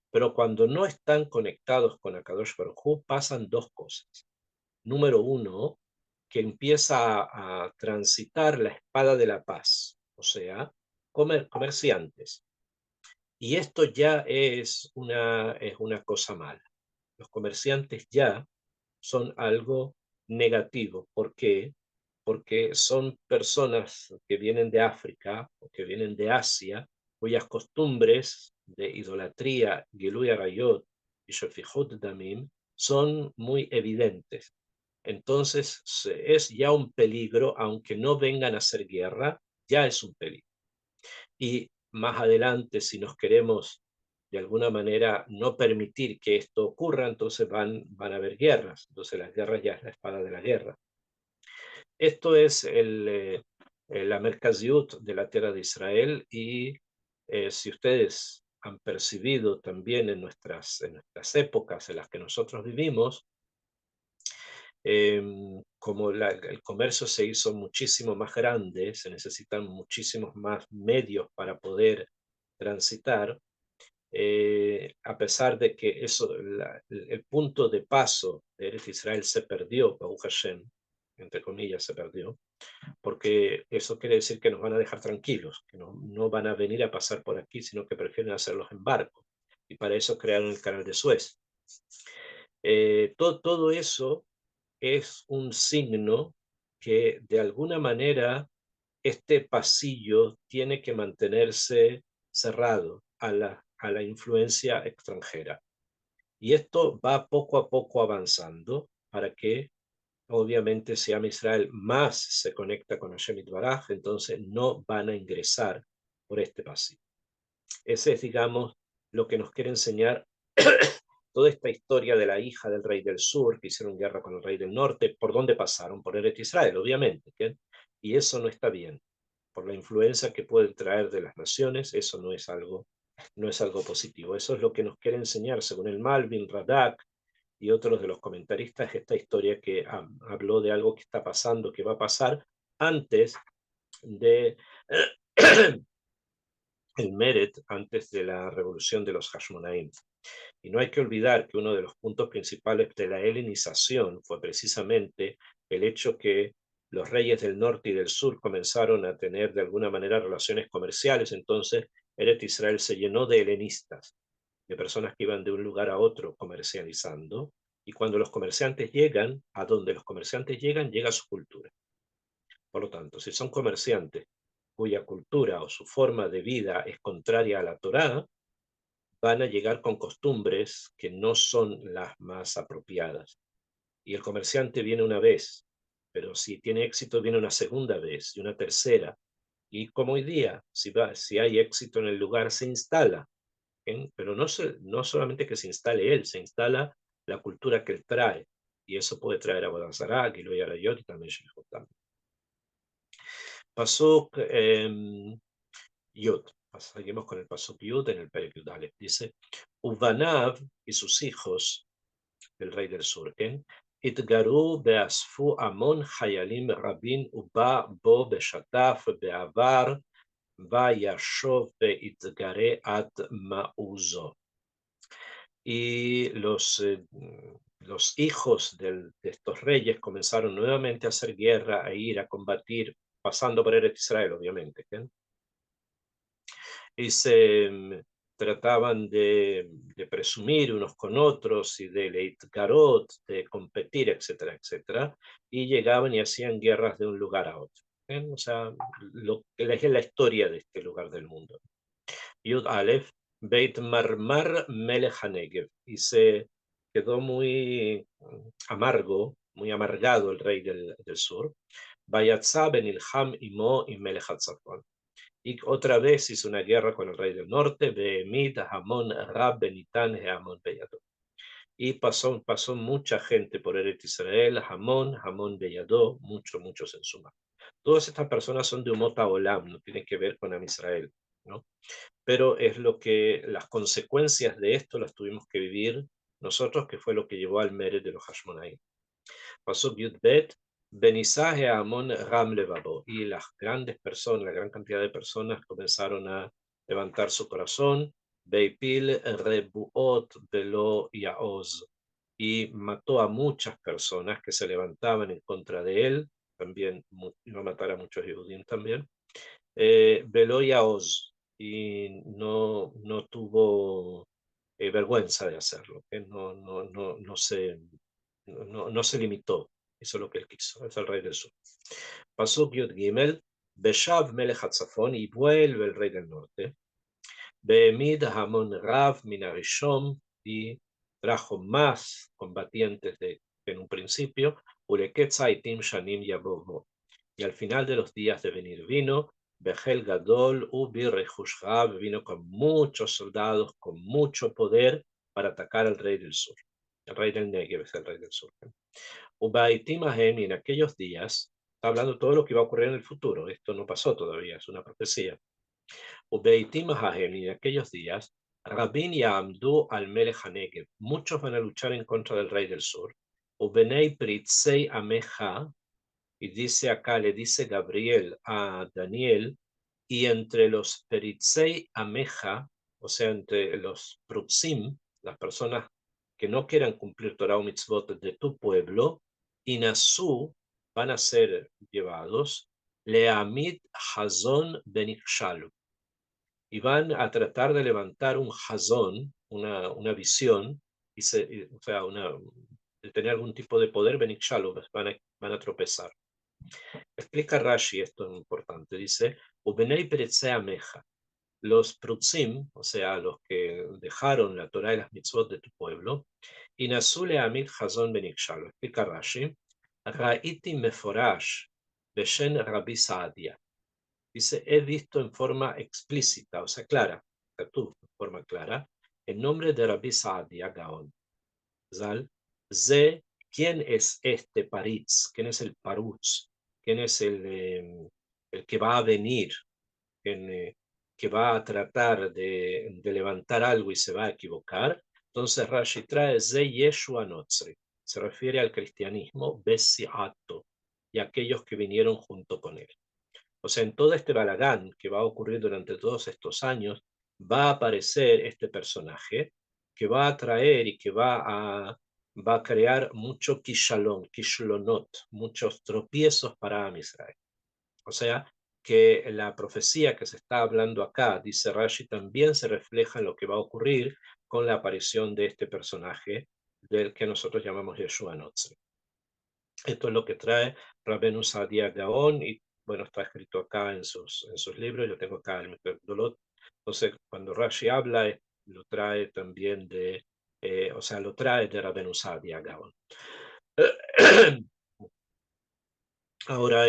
Pero cuando no están conectados con Akadosh Baruj Hu, pasan dos cosas. Número uno, que empieza a transitar la espada de la paz, o sea, comerciantes. Y esto ya es una cosa mala. Los comerciantes ya son algo negativo. ¿Por qué? Porque son personas que vienen de África o que vienen de Asia, cuyas costumbres de idolatría, Gilui Arayot y Shefihut Damim son muy evidentes. Entonces es ya un peligro, aunque no vengan a hacer guerra, ya es un peligro. Y más adelante, si nos queremos de alguna manera no permitir que esto ocurra, entonces van a haber guerras. Entonces las guerras ya es la espada de la guerra. Esto es la Merkaziut de la tierra de Israel, y si ustedes han percibido también en nuestras épocas en las que nosotros vivimos, como el comercio se hizo muchísimo más grande, se necesitan muchísimos más medios para poder transitar, a pesar de que el punto de paso de Eretz Israel se perdió, Baruch Hashem, entre comillas, se perdió, porque eso quiere decir que nos van a dejar tranquilos, que no van a venir a pasar por aquí, sino que prefieren hacerlos en barco. y para eso crearon el canal de Suez. Todo eso es un signo que de alguna manera este pasillo tiene que mantenerse cerrado a la influencia extranjera. Y esto va poco a poco avanzando para que obviamente si Am Israel más se conecta con Hashem Yitbaraj, entonces no van a ingresar por este pasillo. Ese es, digamos, lo que nos quiere enseñar toda esta historia de la hija del rey del sur, que hicieron guerra con el rey del norte. ¿Por dónde pasaron? Por Eretz Israel, obviamente. ¿Qué? Y eso no está bien. Por la influencia que pueden traer de las naciones, eso no es algo positivo. Eso es lo que nos quiere enseñar, según el Malvin, Radak y otros de los comentaristas, esta historia que habló de algo que está pasando, que va a pasar antes de el Meret, antes de la revolución de los Hashmonaim. Y no hay que olvidar que uno de los puntos principales de la helenización fue precisamente el hecho que los reyes del norte y del sur comenzaron a tener de alguna manera relaciones comerciales, entonces Eretz Israel se llenó de helenistas, de personas que iban de un lugar a otro comercializando, y cuando los comerciantes llegan, a donde los comerciantes llegan, llega su cultura. Por lo tanto, si son comerciantes cuya cultura o su forma de vida es contraria a la Torá, van a llegar con costumbres que no son las más apropiadas. Y el comerciante viene una vez, pero si tiene éxito viene una segunda vez y una tercera. Y como hoy día, si hay éxito en el lugar, se instala. Pero no solamente que se instale él, se instala la cultura que él trae. Y eso puede traer a Bodazara, Gilo y Arayot y también Shemijot también. Pasuk Yud. Seguimos con el Pasuk Yud en el Perek Yud Aleph. Dice, Ubanav y sus hijos, el rey del sur, התגרו ואספו המון חיילים רבים ובא בו בשטף בעבר וישוב ויתגרה עד מעוזו. Y los hijos de estos reyes comenzaron nuevamente a hacer guerra, a ir a combatir, pasando por Eretz Israel, obviamente. Y se trataban de presumir unos con otros y de leitgarot, de competir, etcétera, etcétera, y llegaban y hacían guerras de un lugar a otro. O sea, lo que es la historia de este lugar del mundo. Yud Aleph, Beit Marmar Melech HaNegev, y se quedó muy amargo, muy amargado el rey del sur. Vayatza ben Ilham Imo y Melech HaTzafon. Y otra vez hizo una guerra con el rey del norte, Behemid, Hamon, Rab, Benitan, Hamon, Beyadó. Y pasó mucha gente por Eretz Israel, Hamon, Beyadó, muchos en suma. Todas estas personas son de Umot Olam, no tienen que ver con Am Israel, ¿no? Pero es lo que las consecuencias de esto las tuvimos que vivir nosotros, que fue lo que llevó al Meret de los Hashmonaim. Pasó Yudbet, Benisaje Amon Ram Levabo, y las grandes personas, la gran cantidad de personas comenzaron a levantar su corazón, Beipil Rebuot Velo Yaoz, y mató a muchas personas que se levantaban en contra de él, también iba a matar a muchos judíos también, Velo Yaoz, y no tuvo vergüenza de hacerlo, no se limitó, hizo lo que él quiso, es el rey del sur. Pasuk Yud Gimel, Beshav Melech HaTzafon, y vuelve el rey del norte, Beemid Hamon Rav Minarishom, y trajo más combatientes que en un principio, Uleketzaitim Shanim Yabobo, y al final de los días de venir vino, Behel Gadol Ubi Rehushrav, vino con muchos soldados, con mucho poder para atacar al rey del sur. El rey del Negev es el rey del sur. Ubaitim Ahem, y en aquellos días, está hablando todo lo que va a ocurrir en el futuro, esto no pasó todavía, es una profecía. Ubeitim Ahem, y en aquellos días, Rabin Yamdu al Melech HaNegev, muchos van a luchar en contra del rey del sur. Ubenei Pritzei Ameja, y dice acá, le dice Gabriel a Daniel, y entre los Peritzei Ameja, o sea, entre los Prutzim, las personas que no quieran cumplir Torah o Mitzvot de tu pueblo, Inasú, van a ser llevados, Leamid Hazón Benikshalu, y van a tratar de levantar un Hazón, una visión, o sea, de tener algún tipo de poder, Benikshalu, van a tropezar. Explica Rashi, esto es importante, dice, Ubenei Peretzea Meja, los Prutzim, o sea, los que dejaron la Torah y las mitzvot de tu pueblo, y Nasule Amil Hazon Benikshalu, explica Rashi, Ra'iti Meforash, Beshen Rabbi Saadia. Dice, he visto en forma explícita, o sea, clara, tú, en forma clara, el nombre de Rabbi Saadia Gaon. Zal, Ze, ¿quién es este Paritz? ¿Quién es el Parutz? ¿Quién es el que va a venir? Que va a tratar de levantar algo y se va a equivocar? Entonces Rashi trae Ze Yeshua Notzri. Se refiere al cristianismo Besiato y aquellos que vinieron junto con él. O sea, en todo este balagán que va a ocurrir durante todos estos años, va a aparecer este personaje que va a traer y que va a crear mucho kishlonot, muchos tropiezos para Am Israel. O sea, que la profecía que se está hablando acá, dice Rashi, también se refleja en lo que va a ocurrir con la aparición de este personaje del que nosotros llamamos Yeshua Notzri. Esto es lo que trae Rabbeinu Saadia Gaon y bueno, está escrito acá en sus libros, yo tengo acá el Mikveh Dolot. Entonces, cuando Rashi habla, lo trae también o sea, lo trae de Rabbeinu Saadia Gaon. Ahora,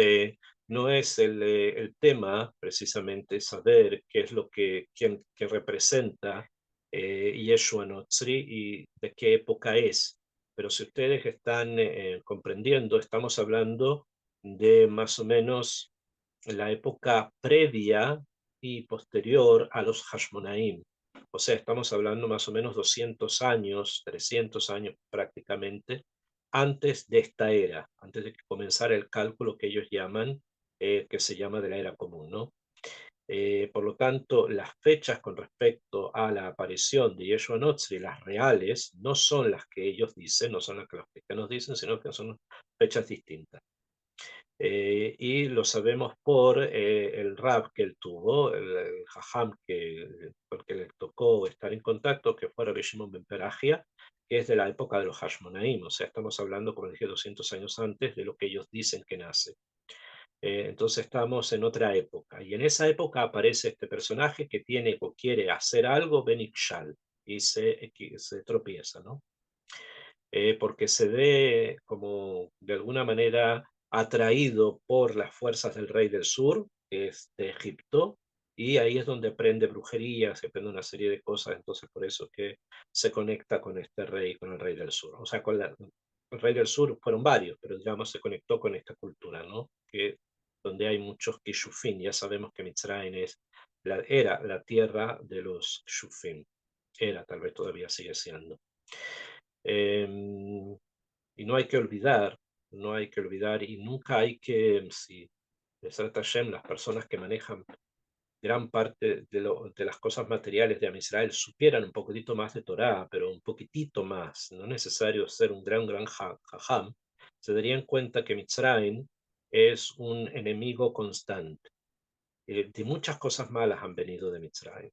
no es el tema precisamente saber qué es lo quién representa Yeshua Notzri y de qué época es. Pero si ustedes están comprendiendo, estamos hablando de más o menos la época previa y posterior a los Hashmonaim. O sea, estamos hablando más o menos 200 años, 300 años prácticamente, antes de esta era, antes de que comenzara el cálculo que ellos llaman, que se llama de la era común, ¿no? Por lo tanto, las fechas con respecto a la aparición de Yeshua Notzri, las reales, no son las que ellos dicen, no son las que los cristianos dicen, sino que son fechas distintas. Y lo sabemos por el rab que él tuvo, el jajam porque le tocó estar en contacto, que fue Rabbi Shimon ben Perajia, que es de la época de los Hashmonaim, o sea, estamos hablando, como dije, 200 años antes de lo que ellos dicen que nace. Entonces estamos en otra época, y en esa época aparece este personaje que tiene o quiere hacer algo, Benikshal, y se tropieza, ¿no? Porque se ve como de alguna manera atraído por las fuerzas del rey del sur, que es de Egipto, y ahí es donde aprende brujería, se aprende una serie de cosas, entonces por eso es que se conecta con este rey, con el rey del sur. O sea, el rey del sur fueron varios, pero digamos se conectó con esta cultura, ¿no? Donde hay muchos kishufim, ya sabemos que Mitzrayim era la tierra de los kishufim, era, tal vez todavía sigue siendo. Y no hay que olvidar, no hay que olvidar, y nunca hay que, si Besrat Hashem, las personas que manejan gran parte de las cosas materiales de Am Israel supieran un poquitito más de Torah, pero un poquitito más, no es necesario ser un gran jajam, se darían cuenta que Mitzrayim es un enemigo constante. De muchas cosas malas han venido de Mitzrayim.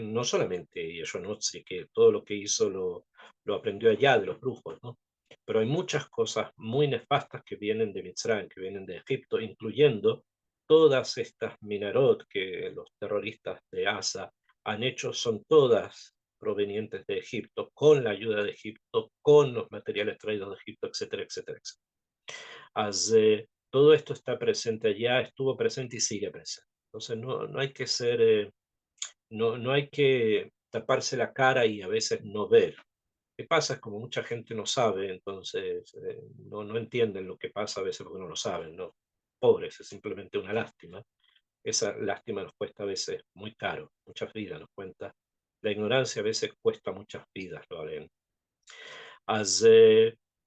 No solamente Yeshua Notzri, que todo lo que hizo lo aprendió allá de los brujos, ¿no? Pero hay muchas cosas muy nefastas que vienen de Mitzrayim, que vienen de Egipto, incluyendo todas estas minarot que los terroristas de Asa han hecho, son todas provenientes de Egipto, con la ayuda de Egipto, con los materiales traídos de Egipto, etcétera, etcétera, etcétera. Todo esto está presente allá, estuvo presente y sigue presente. Entonces no hay que ser, no hay que taparse la cara y a veces no ver. ¿Qué pasa? Es como mucha gente no sabe, entonces no entienden lo que pasa a veces porque no lo saben, ¿no? Pobres, es simplemente una lástima. Esa lástima nos cuesta a veces muy caro, muchas vidas nos cuenta. La ignorancia a veces cuesta muchas vidas, lo harán.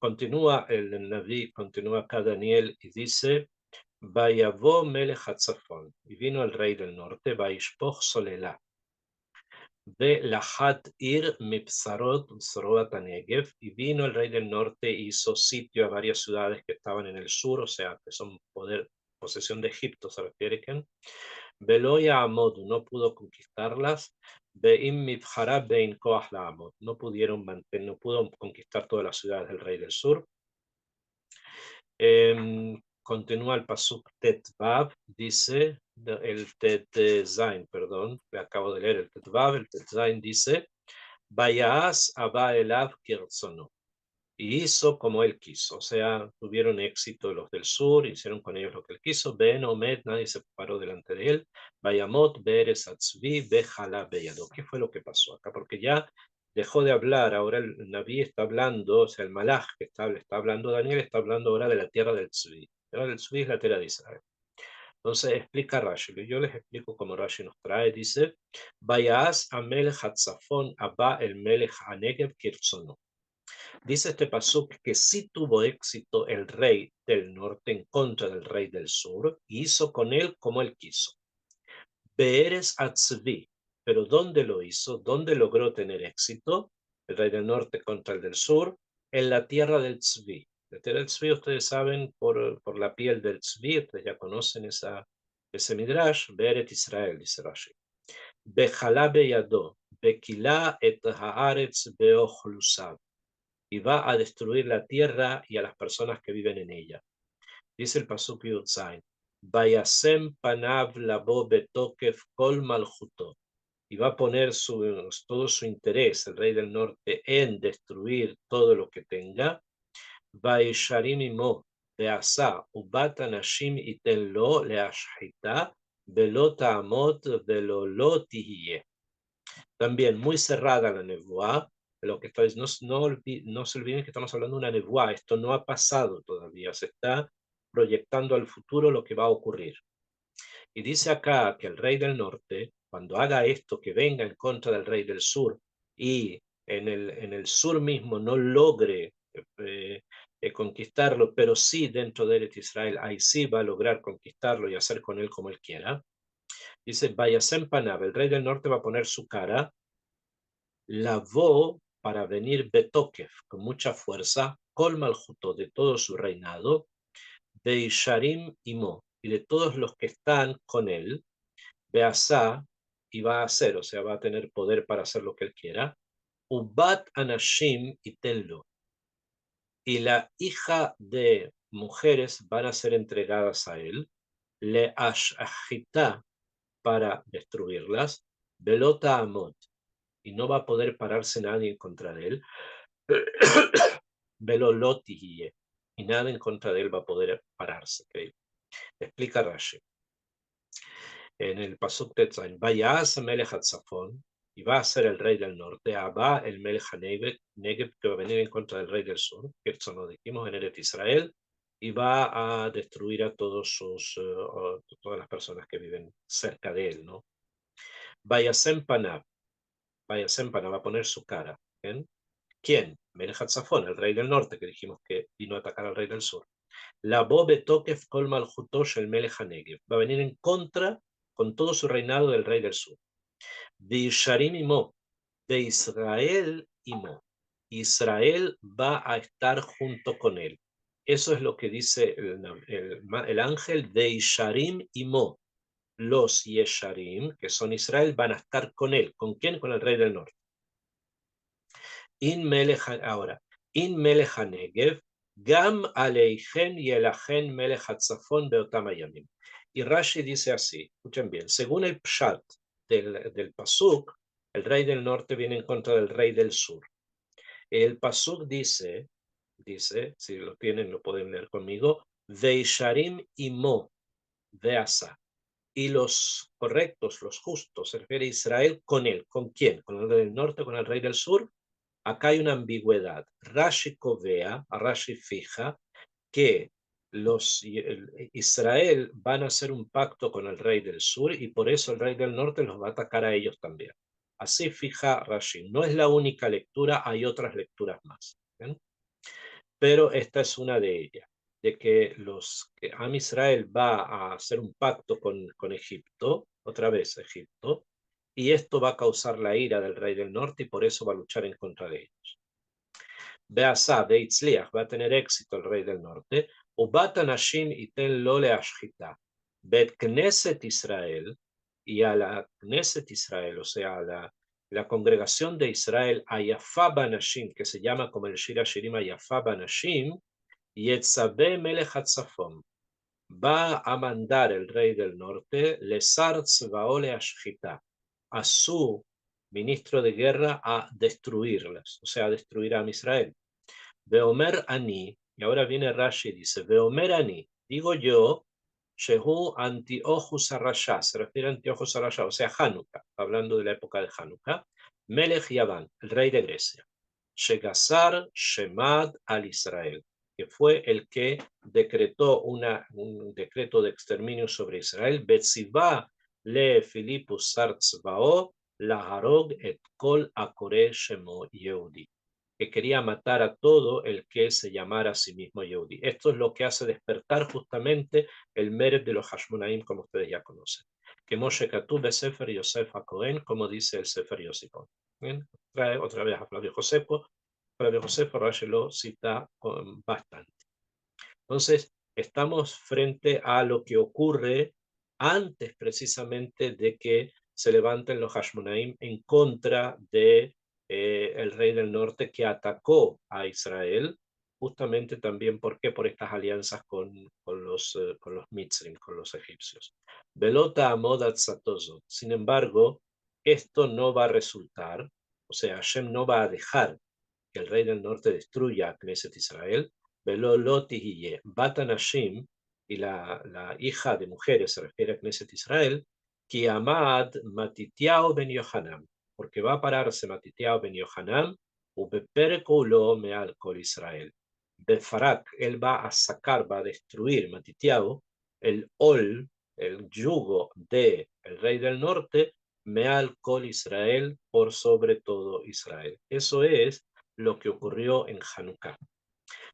Continúa el Naví, continúa acá Daniel y dice, Vayavo Melech Hatzafon, y vino el rey del norte, Vaishpoch Solela, de Lahat Ir Mipsarot Zoroat Negev, y vino el rey del norte e hizo sitio a varias ciudades que estaban en el sur, o sea, que son posesión de Egipto, se refiere que Velo Ya'amod, no pudo conquistarlas. Ve'im mibhara bein koach la'amod, no pudieron mantener, no pudo conquistar todas las ciudades del rey del sur. Continúa el pasuk Tet Vav, dice, el Tet Zain, perdón, le acabo de leer el Tet Vav, el Tet Zain dice, Vayas Abba Elav Kirtzono, y hizo como él quiso, o sea, tuvieron éxito los del sur, hicieron con ellos lo que él quiso. Ben Omed, nadie se paró delante de él. Vayamot Beres Atzvi Bejala Beyado. ¿Qué fue lo que pasó acá? Porque ya dejó de hablar, ahora el Naví está hablando, o sea, el Malaj que está hablando, Daniel está hablando ahora de la tierra del Tzvi. La tierra del Tzvi es la tierra de Israel. Entonces explica Rashi, yo les explico como Rashi nos trae, dice, Vayas Amelech Hatzafon Abba el Melech Hanegev Kirtzono. Dice este pasuk que sí tuvo éxito el rey del norte en contra del rey del sur y hizo con él como él quiso. Be'eres Atzvi, pero ¿dónde lo hizo? ¿Dónde logró tener éxito? El rey del norte contra el del sur, en la tierra del Tzvi. La tierra del Tzvi, ustedes saben, por la piel del Tzvi, ustedes ya conocen ese midrash, Be'eret Israel, dice Rashi. Bejalá beyado, bekilá et haaretz beochlusav, y va a destruir la tierra y a las personas que viven en ella. Dice el pasuk Yud Zayin, Vayasem panav labo betokef kol malchuto, y va a poner todo su interés, el rey del norte, en destruir todo lo que tenga. Vayisharim imo beasa ubat anashim iten lo leashhita velo ta'amot velo lo tihye. También muy cerrada la nebuá, lo que está, no se olviden que estamos hablando de una nebuá, esto no ha pasado todavía, se está proyectando al futuro lo que va a ocurrir. Y dice acá que el rey del norte, cuando haga esto, que venga en contra del rey del sur, y en el sur mismo no logre conquistarlo, pero sí dentro de Eretz Israel, ahí sí va a lograr conquistarlo y hacer con él como él quiera. Dice, Vayasem Panav, el rey del norte va a poner su cara, lavó para venir Betokef con mucha fuerza, Kol Maljuto de todo su reinado, de Isharim Imo y de todos los que están con él, Beasá, y va a hacer, o sea, va a tener poder para hacer lo que él quiera, Ubat Anashim y Tenlo, y la hija de mujeres van a ser entregadas a él, Le Ashahita para destruirlas, Belota Amot, y no va a poder pararse nadie en contra de él, Velo Loti, y nada en contra de él va a poder pararse. ¿Okay? Explica Rashi. En el Pasuk Tetzain, Vayas Melech Hatzafon, y va a ser el rey del norte, Abba el Melech Negev, que va a venir en contra del rey del sur, que eso lo dijimos en Eretz Israel, y va a destruir a todas las personas que viven cerca de él, ¿no? Vayasem Panav, va a poner su cara. ¿Bien? ¿Quién? Melech Hatzafon, el rey del norte, que dijimos que vino a atacar al rey del sur. La Bobe Tokef Kol Malchutosh el Melech Hanegev, va a venir en contra con todo su reinado del rey del sur. De Isharim Imo, de Israel Imo. Israel va a estar junto con él. Eso es lo que dice el ángel de Isharim Imo. Los Yesharim, que son Israel, van a estar con él. ¿Con quién? Con el rey del norte. Ahora, In Melech Hanegev, Gam Aleichen y Elachen Melech Hatzafon Beotam Ayamim. Y Rashi dice así, escuchen bien, según el Pshat del Pasuk, el rey del norte viene en contra del rey del sur. El Pasuk dice, si lo tienen, lo pueden leer conmigo, Veisharim Imo, Veasa. Y los correctos, los justos, se refiere a Israel con él. ¿Con quién? ¿Con el rey del norte, con el rey del sur? Acá hay una ambigüedad. Rashi covea, Rashi fija, que Israel van a hacer un pacto con el rey del sur y por eso el rey del norte los va a atacar a ellos también. Así fija Rashi. No es la única lectura, hay otras lecturas más. ¿Bien? Pero esta es una de ellas, de que Am Israel va a hacer un pacto con Egipto, otra vez Egipto, y esto va a causar la ira del rey del norte y por eso va a luchar en contra de ellos. Beasá, Beitzliach, va a tener éxito el rey del norte, Ubat Anashim iten lo leashchita. Bet Knesset Israel, y a la Knesset Israel, o sea, a la congregación de Israel, Ayafa Banashim, que se llama como el Shir Hashirim Ayafa Banashim, Yetzabeh Melech Hatzafon, va a mandar el rey del norte, Lesar Tzvaole Ashchita, a su ministro de guerra a destruirlas, o sea, a destruir a Israel. Veomer Ani, y ahora viene Rashi y dice, Veomer Ani, digo yo, Shehu Antiochus Arashá, se refiere a Antiochus Arashá, o sea, Hanukkah, hablando de la época de Hanukkah, Melech Yavan, el rey de Grecia, Shegasar Shemad al Israel, que fue el que decretó un decreto de exterminio sobre Israel, Betzivá le Filipus Sartzvao, Laharog et Kol Akore Shemo Yehudi, que quería matar a todo el que se llamara a sí mismo Yehudi. Esto es lo que hace despertar justamente el mérito de los Hashmonaim, como ustedes ya conocen. Que Moshe Katub Sefer Yosef HaKohen, como dice el Sefer Yosifón. Trae otra vez a Flavio Josefo. Flavio Josefo Rashi lo cita bastante. Entonces, estamos frente a lo que ocurre antes precisamente de que se levanten los Hashmonaim en contra de el rey del norte que atacó a Israel, justamente también por estas alianzas con los Mitzrim, con los egipcios. Velota Amodat Satozo. Sin embargo, esto no va a resultar, o sea, Hashem no va a dejar que el rey del norte destruya a Knesset Israel, Velo Loti Batanashim, y la hija de mujeres se refiere a Knesset Israel, Ki Amad Matitiao ben Yohanan, porque va a pararse Matitiao ben Yohanan, Ubeperkulo Meal Kol Israel. Befarak, él va a sacar, va a destruir Matitiao, el ol, el yugo de el rey del norte, Meal Kol Israel, por sobre todo Israel. Eso es lo que ocurrió en Hanukkah.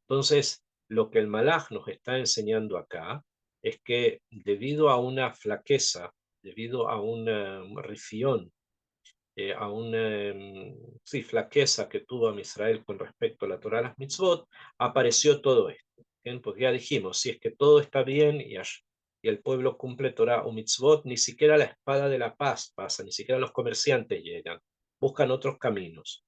Entonces, lo que el Malaj nos está enseñando acá es que debido a una flaqueza, debido a una rifión, a una flaqueza que tuvo a Israel con respecto a la Torah, las mitzvot, apareció todo esto. ¿Bien? Porque ya dijimos, si es que todo está bien y el pueblo cumple Torah o mitzvot, ni siquiera la espada de la paz pasa, ni siquiera los comerciantes llegan, buscan otros caminos.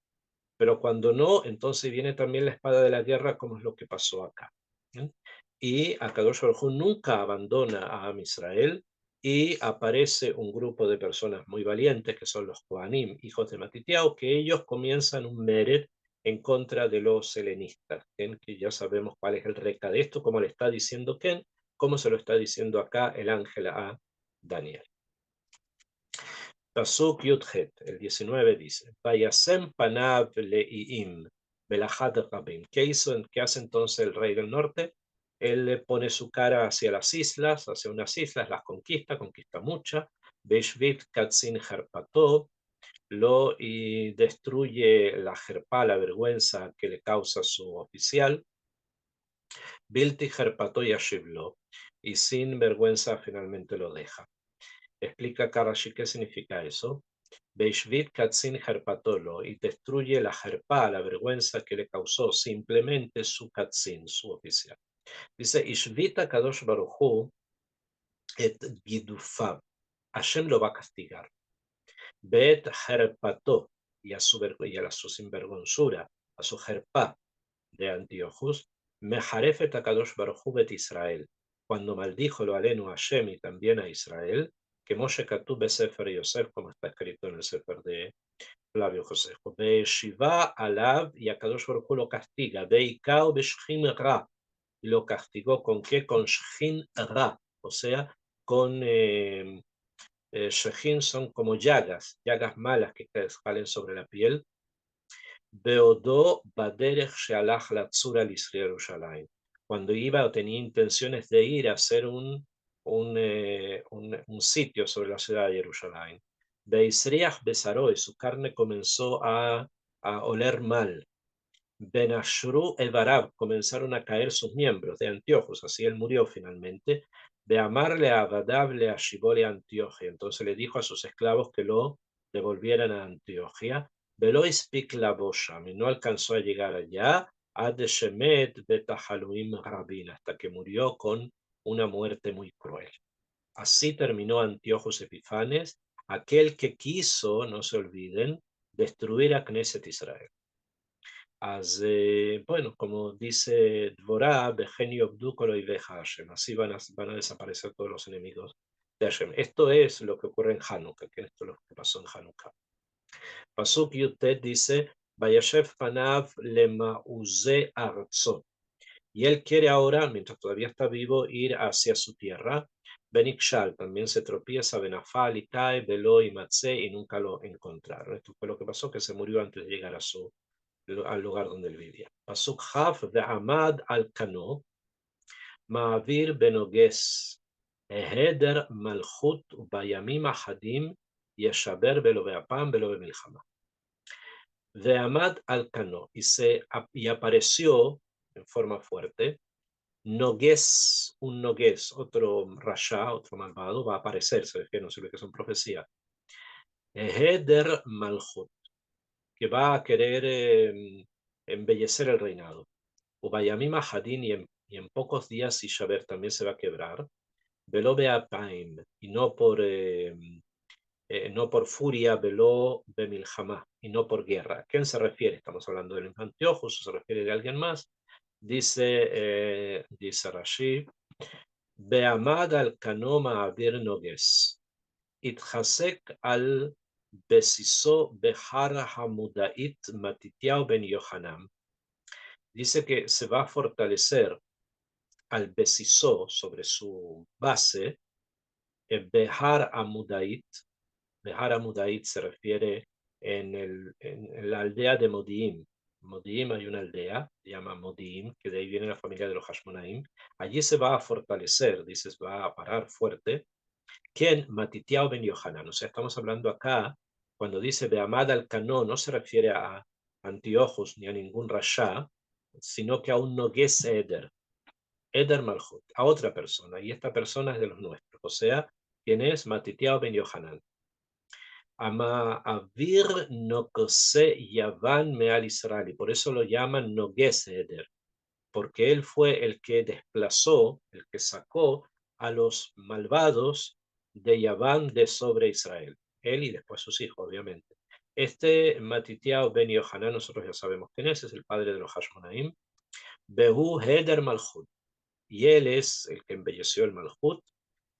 Pero cuando no, entonces viene también la espada de la guerra, como es lo que pasó acá. ¿Bien? Y Akadosh Baruj Hu nunca abandona a Am Israel y aparece un grupo de personas muy valientes, que son los Kohanim, hijos de Matitiao, que ellos comienzan un meret en contra de los helenistas, ¿bien? Que ya sabemos cuál es el reca de esto, como le está diciendo Ken, como se lo está diciendo acá el ángel a Daniel. Pasuk Yudhet, el 19 dice, Vayasem panav le'iim, belahad rabim. ¿Qué hace entonces el rey del norte? Él le pone su cara hacia las islas, hacia unas islas, las conquista muchas, Beishvit katzin herpato, y destruye la jerpa, la vergüenza que le causa su oficial, Bilti herpato yashivlo, y sin vergüenza finalmente lo deja. Explica Karashi qué significa eso. Beishvit Katzin Herpatolo, y destruye la jerpa, la vergüenza que le causó simplemente su Katzin, su oficial. Dice, Ishvita Kadosh Baruchu et Gidufab. Hashem lo va a castigar. Bet Herpato, y a su sinvergonzura, a su jerpa de Antiochus, Mejarefet a Kadosh Baruchu bet Israel. Cuando maldijo lo aleno a Hashem y también a Israel, que Moshe Katub Sefer Yosef, como está escrito en el Sefer de Flavio Josefo. Shiva Alav, y a Kadosh Baruj Hu lo castiga. Beikao Beshchin Ra. Lo castigó con qué? Con Shchin Ra. O sea, con Shechin son como llagas malas que salen sobre la piel. Beodó Baderech Shealach Latzura Yerushalayim. Cuando iba o tenía intenciones de ir a hacer un sitio sobre la ciudad de Jerusalén. Beisriach Besaró, y su carne comenzó a oler mal. Benashru Evarab, comenzaron a caer sus miembros de Antiochus, así él murió finalmente. De amarle a Abadable a Shibole a Antioquia. Entonces le dijo a sus esclavos que lo devolvieran a Antioquia. Velois Pik la Bosham, y no alcanzó a llegar allá. Ad Shemet Betahaluim Rabin, hasta que murió con una muerte muy cruel. Así terminó Antíoco Epifanes, aquel que quiso, no se olviden, destruir a Knesset Israel. Bueno, como dice Dvorá, Bejen Yobdu Kol Oivei Hashem, así van a desaparecer todos los enemigos de Hashem. Esto es lo que ocurre en Hanukkah, que esto es lo que pasó en Hanukkah. Pasuk Yutet dice, Vayashev Panav Lemauze Arzo. Y él quiere ahora, mientras todavía está vivo, ir hacia su tierra. Benikshal también se tropieza, Benafal y cae, veló y Matze y nunca lo encontraron. Esto fue lo que pasó, que se murió antes de llegar al lugar donde él vivía. Pasuk Haf de Amad al Kano, Ma'avir Benoges, Heder Malchut Bayamim Ahadim, Yeshaber Belo Beapam Belo Bemilchama. De Amad al Kano, y apareció en forma fuerte. Nogués, un Nogués, otro rasha, otro malvado, va a aparecer, se ve que no se ve que son profecías. Heder Malchut, que va a querer embellecer el reinado. Ubayamim Ahadin, y en pocos días Ishaber también se va a quebrar. Velo Beapaim, y no por furia, velo bemilhamá, y no por guerra. ¿A quién se refiere? Estamos hablando del Antíochos, o se refiere de alguien más. Dice Rashi, Beamad al kanoma avir noges, itchasek al besiso behar hamudait Matitiao ben Yohanan. Dice que se va a fortalecer al besisó sobre su base, Behar Amudait. Behar Amudait se refiere en la aldea de Modiim. Modiim hay una aldea, se llama Modiim, que de ahí viene la familia de los Hashmonaim. Allí se va a fortalecer, dices, va a parar fuerte. ¿Quién? Matitiao ben Yohanan. O sea, estamos hablando acá, cuando dice Beamad al Cano, no se refiere a Antíochos ni a ningún Rasha, sino que a un Nogués Eder. Eder Malchut, a otra persona, y esta persona es de los nuestros, o sea, ¿quién es? Matitiao ben Yohanan. Ama Avir Nokose Yavan Meal Israel, y por eso lo llaman Nogués Eder, porque él fue el que desplazó, el que sacó a los malvados de Yaván de sobre Israel, él y después sus hijos, obviamente. Este Matitiao ben Yohanan, nosotros ya sabemos quién es el padre de los Hashmonaim. Behu Heder Malchut, y él es el que embelleció el Malhut,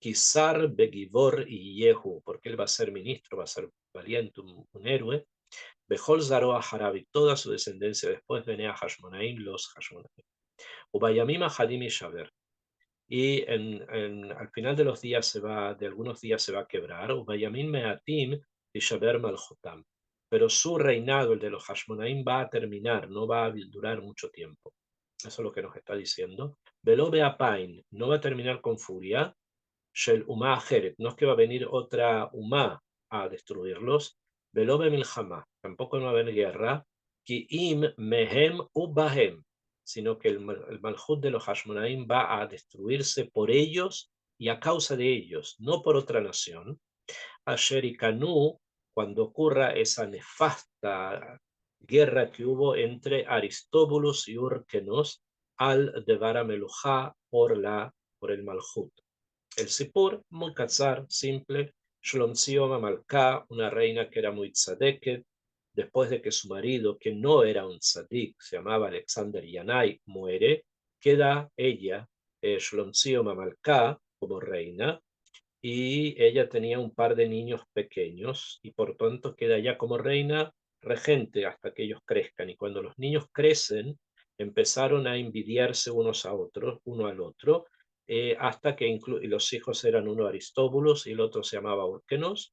Kisar Begivor y Yehu, porque él va a ser ministro, va a ser valiente, un héroe. Bejol Zaroa Harabi, toda su descendencia después venía Hashmonaim, los Hashmonaim. Ubayamim Hadim y Shaber. Y al final de los días de algunos días se va a quebrar. Ubayamim Meatim y Shaber Malhutam. Pero su reinado, el de los Hashmonaim, va a terminar, no va a durar mucho tiempo. Eso es lo que nos está diciendo. Velo Beapain, no va a terminar con furia. Shel Umá Ajeret, no es que va a venir otra Umá a destruirlos. Velo Bemilhamá, tampoco no va a haber guerra. Ki im mehem ubahem, sino que el Malhut de los Hashmonaim va a destruirse por ellos y a causa de ellos, no por otra nación. Asher y Canú, cuando ocurra esa nefasta guerra que hubo entre Aristóbulos y Urkenos al Devara Melujá por el Malhut. El Sipur, muy kazar, simple. Shlomzio Mamalká, una reina que era muy tzadeket, después de que su marido, que no era un tzadik, se llamaba Alexander Yanai, muere, queda ella, Shlomzio Mamalká, como reina, y ella tenía un par de niños pequeños, y por tanto queda ya como reina regente hasta que ellos crezcan. Y cuando los niños crecen, empezaron a envidiarse unos a otros, uno al otro, hasta que los hijos eran uno Aristóbulos y el otro se llamaba Urkenos.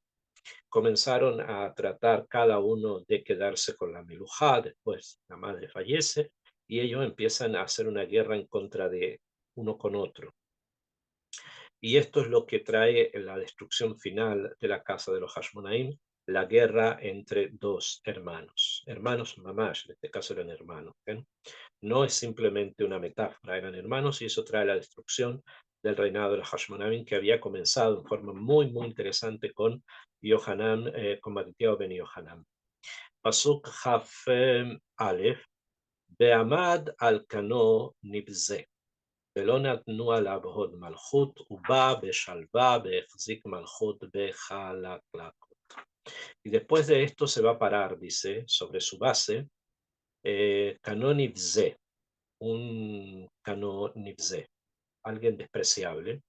Comenzaron a tratar cada uno de quedarse con la Melujá, después la madre fallece y ellos empiezan a hacer una guerra en contra de uno con otro. Y esto es lo que trae la destrucción final de la casa de los Hashmonaim, la guerra entre dos hermanos mamash, en este caso eran hermanos. ¿eh? No es simplemente una metáfora, eran hermanos y eso trae la destrucción del reinado de los Hashmonaim que había comenzado en forma muy, muy interesante con Yohanan, con Matitiao ben Yohanan. Pasuk Haf Aleph, Beamad al Kano Nibze. ולא נתנו עליו הוד מלכות, ובא בשלווה והחזיק מלכות בחלקלקות. Y después de esto se va a parar, dice, sobre su base, Canonibze, un Canonibze, alguien despreciable.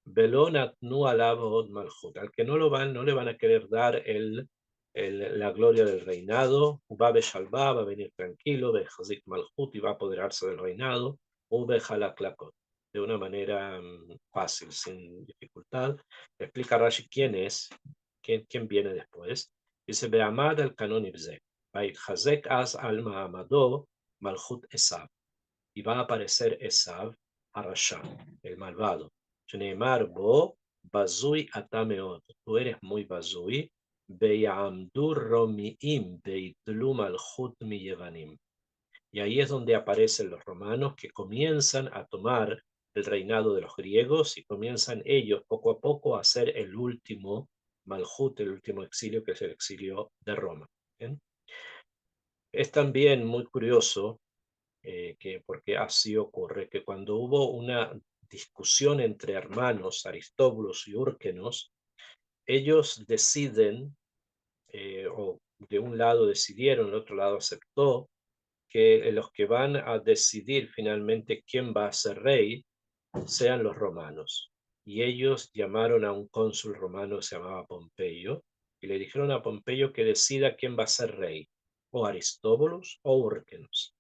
Belonat nu alabod malhut, al que no le van a querer dar la gloria del reinado. Ubabe Shalba va a venir tranquilo, Bejazik malhut y va a apoderarse del reinado. Ube Halaklakot, de una manera fácil, sin dificultad. Le explica Rashi quién es, quién viene después. Dice Beamad al Canon Ibze, Bait Hazek as al Mahamado Malhut Esav. Y va a aparecer Esav, Arasha, el malvado. Shneimar bo, bazui atameot. Tú eres muy bazui. Beyamdu romiim, beitlu malhut mi yevanim. Y ahí es donde aparecen los romanos que comienzan a tomar el reinado de los griegos y comienzan ellos poco a poco a hacer el último malhut, el último exilio, que es el exilio de Roma. ¿Bien? Es también muy curioso porque así ocurre, que cuando hubo una discusión entre hermanos, Aristóbulos y Úrquenos, ellos deciden, o de un lado decidieron, el otro lado aceptó, que los que van a decidir finalmente quién va a ser rey sean los romanos. Y ellos llamaron a un cónsul romano que se llamaba Pompeyo, y le dijeron a Pompeyo que decida quién va a ser rey, o Aristóbulos o Úrquenos.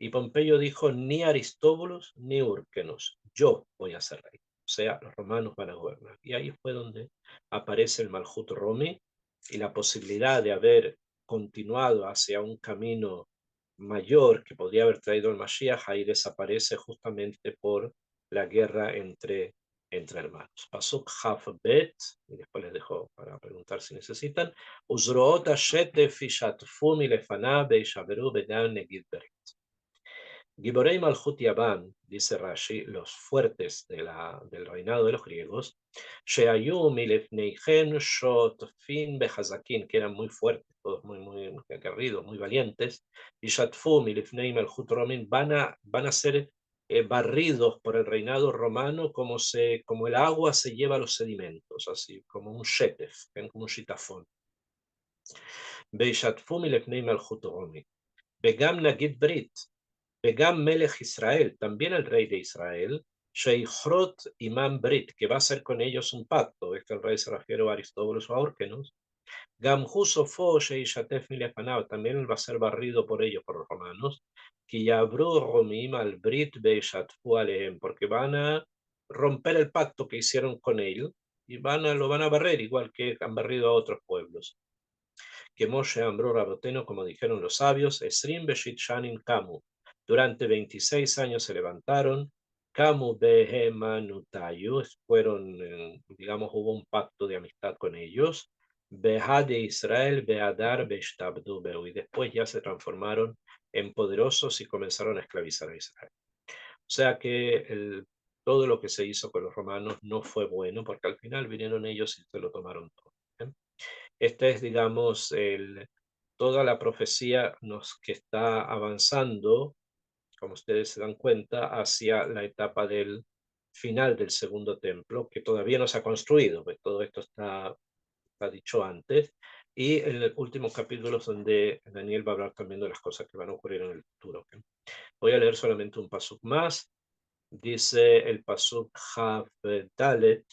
Y Pompeyo dijo, ni Aristóbulos ni Úrquenos, yo voy a ser rey. O sea, los romanos van a gobernar. Y ahí fue donde aparece el Malhut Romi y la posibilidad de haber continuado hacia un camino mayor que podría haber traído el Mashiach, ahí desaparece justamente por la guerra entre hermanos. Pasuk Haf Bet, y después les dejo para preguntar si necesitan, Uzroot Hashetef Ishatfu Milefana Beishaberu Bedan Negid Berit. Giborei Malhut Yavan, dice Rashi, los fuertes del reinado de los griegos, Sheayu Milefneichen Shotfin Behazakin, que eran muy fuertes, todos muy aguerridos, muy valientes, y Shatfu Milefnei Malhut Romin van a ser barridos por el reinado romano como el agua se lleva los sedimentos, así como un shetef, como un shitafón. Beishatfu Milefnei Malhut Romin. Begam Nagid Brit, Begam Melech Israel, también el rey de Israel, Sheichrot Imam Brit, que va a hacer con ellos un pacto. El rey se refiere a Aristóbulos o a Orquenos. Gam Husofo Sheishatef Milefanav, también él va a ser barrido por ellos, por los romanos. Kiyabru Romim al Brit Beishatfu Alehem, porque van a romper el pacto que hicieron con él y lo van a barrer, igual que han barrido a otros pueblos. Que Moshe Ambró Raboteno, como dijeron los sabios, Esrim Beshit Shanim Kamu. Durante 26 años se levantaron, Kamu Behemanutayu, fueron, digamos, hubo un pacto de amistad con ellos, Behad de Israel, Behadar Beshtabdu Beu, y después ya se transformaron en poderosos y comenzaron a esclavizar a Israel. O sea que todo lo que se hizo con los romanos no fue bueno, porque al final vinieron ellos y se lo tomaron todo. ¿Eh? Esta es, digamos, toda la profecía que está avanzando, como ustedes se dan cuenta, hacia la etapa del final del segundo templo, que todavía no se ha construido, pues todo esto está dicho antes, y en el último capítulo es donde Daniel va a hablar también de las cosas que van a ocurrir en el futuro. ¿Okay? Voy a leer solamente un pasuk más. Dice el pasuk Haf Dalet,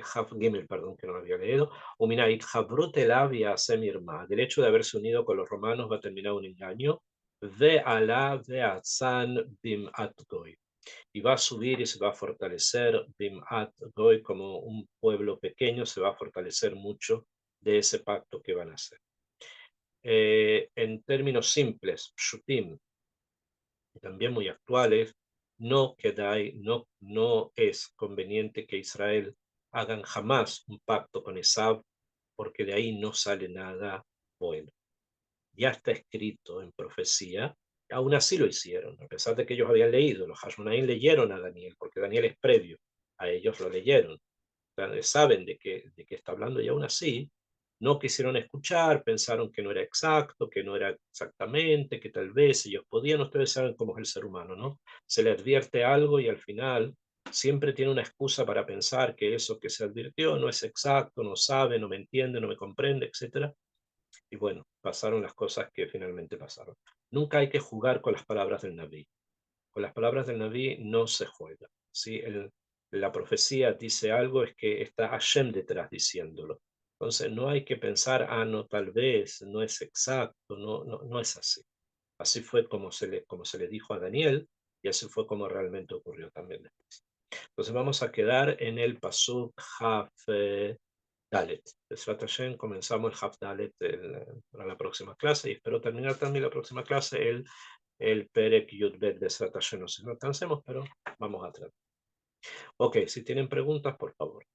Haf Gimel, perdón, que no lo había leído. Uminait Habrut Elavia Semirma, del hecho de haberse unido con los romanos va a terminar un engaño. Ve Ala Ve Atzan Bim At Goy. Y va a subir y se va a fortalecer Bim At Goy como un pueblo pequeño, se va a fortalecer mucho de ese pacto que van a hacer. En términos simples, Shutim, también muy actuales, no es conveniente que Israel hagan jamás un pacto con Esab, porque de ahí no sale nada bueno. Ya está escrito en profecía, aún así lo hicieron, a pesar de que ellos habían leído, los Hashmonaim leyeron a Daniel, porque Daniel es previo, a ellos lo leyeron, saben de qué está hablando y aún así no quisieron escuchar, pensaron que no era exacto, que no era exactamente, que tal vez ellos podían. Ustedes saben cómo es el ser humano, ¿no? Se le advierte algo y al final siempre tiene una excusa para pensar que eso que se advirtió no es exacto, no sabe, no me entiende, no me comprende, etcétera. Y bueno, pasaron las cosas que finalmente pasaron. Nunca hay que jugar con las palabras del Naví. Con las palabras del Naví no se juega. ¿Sí? La profecía dice algo, es que está Hashem detrás diciéndolo. Entonces no hay que pensar, ah, no, tal vez, no es exacto, no es así. Así fue como se le dijo a Daniel, y así fue como realmente ocurrió también después. Entonces vamos a quedar en el Pasuk Haf Dalet. Besrat Hashem, comenzamos el Haf Dalet para la próxima clase, y espero terminar también la próxima clase el Perek Yudbet Besrat Hashem. No sé si no alcancemos, pero vamos a tratar. Ok, si tienen preguntas, por favor.